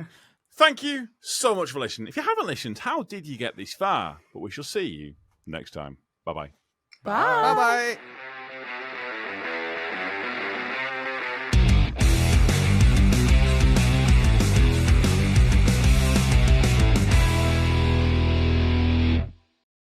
Thank you so much for listening. If you haven't listened, how did you get this far? But we shall see you next time. Bye-bye. Bye. Bye bye.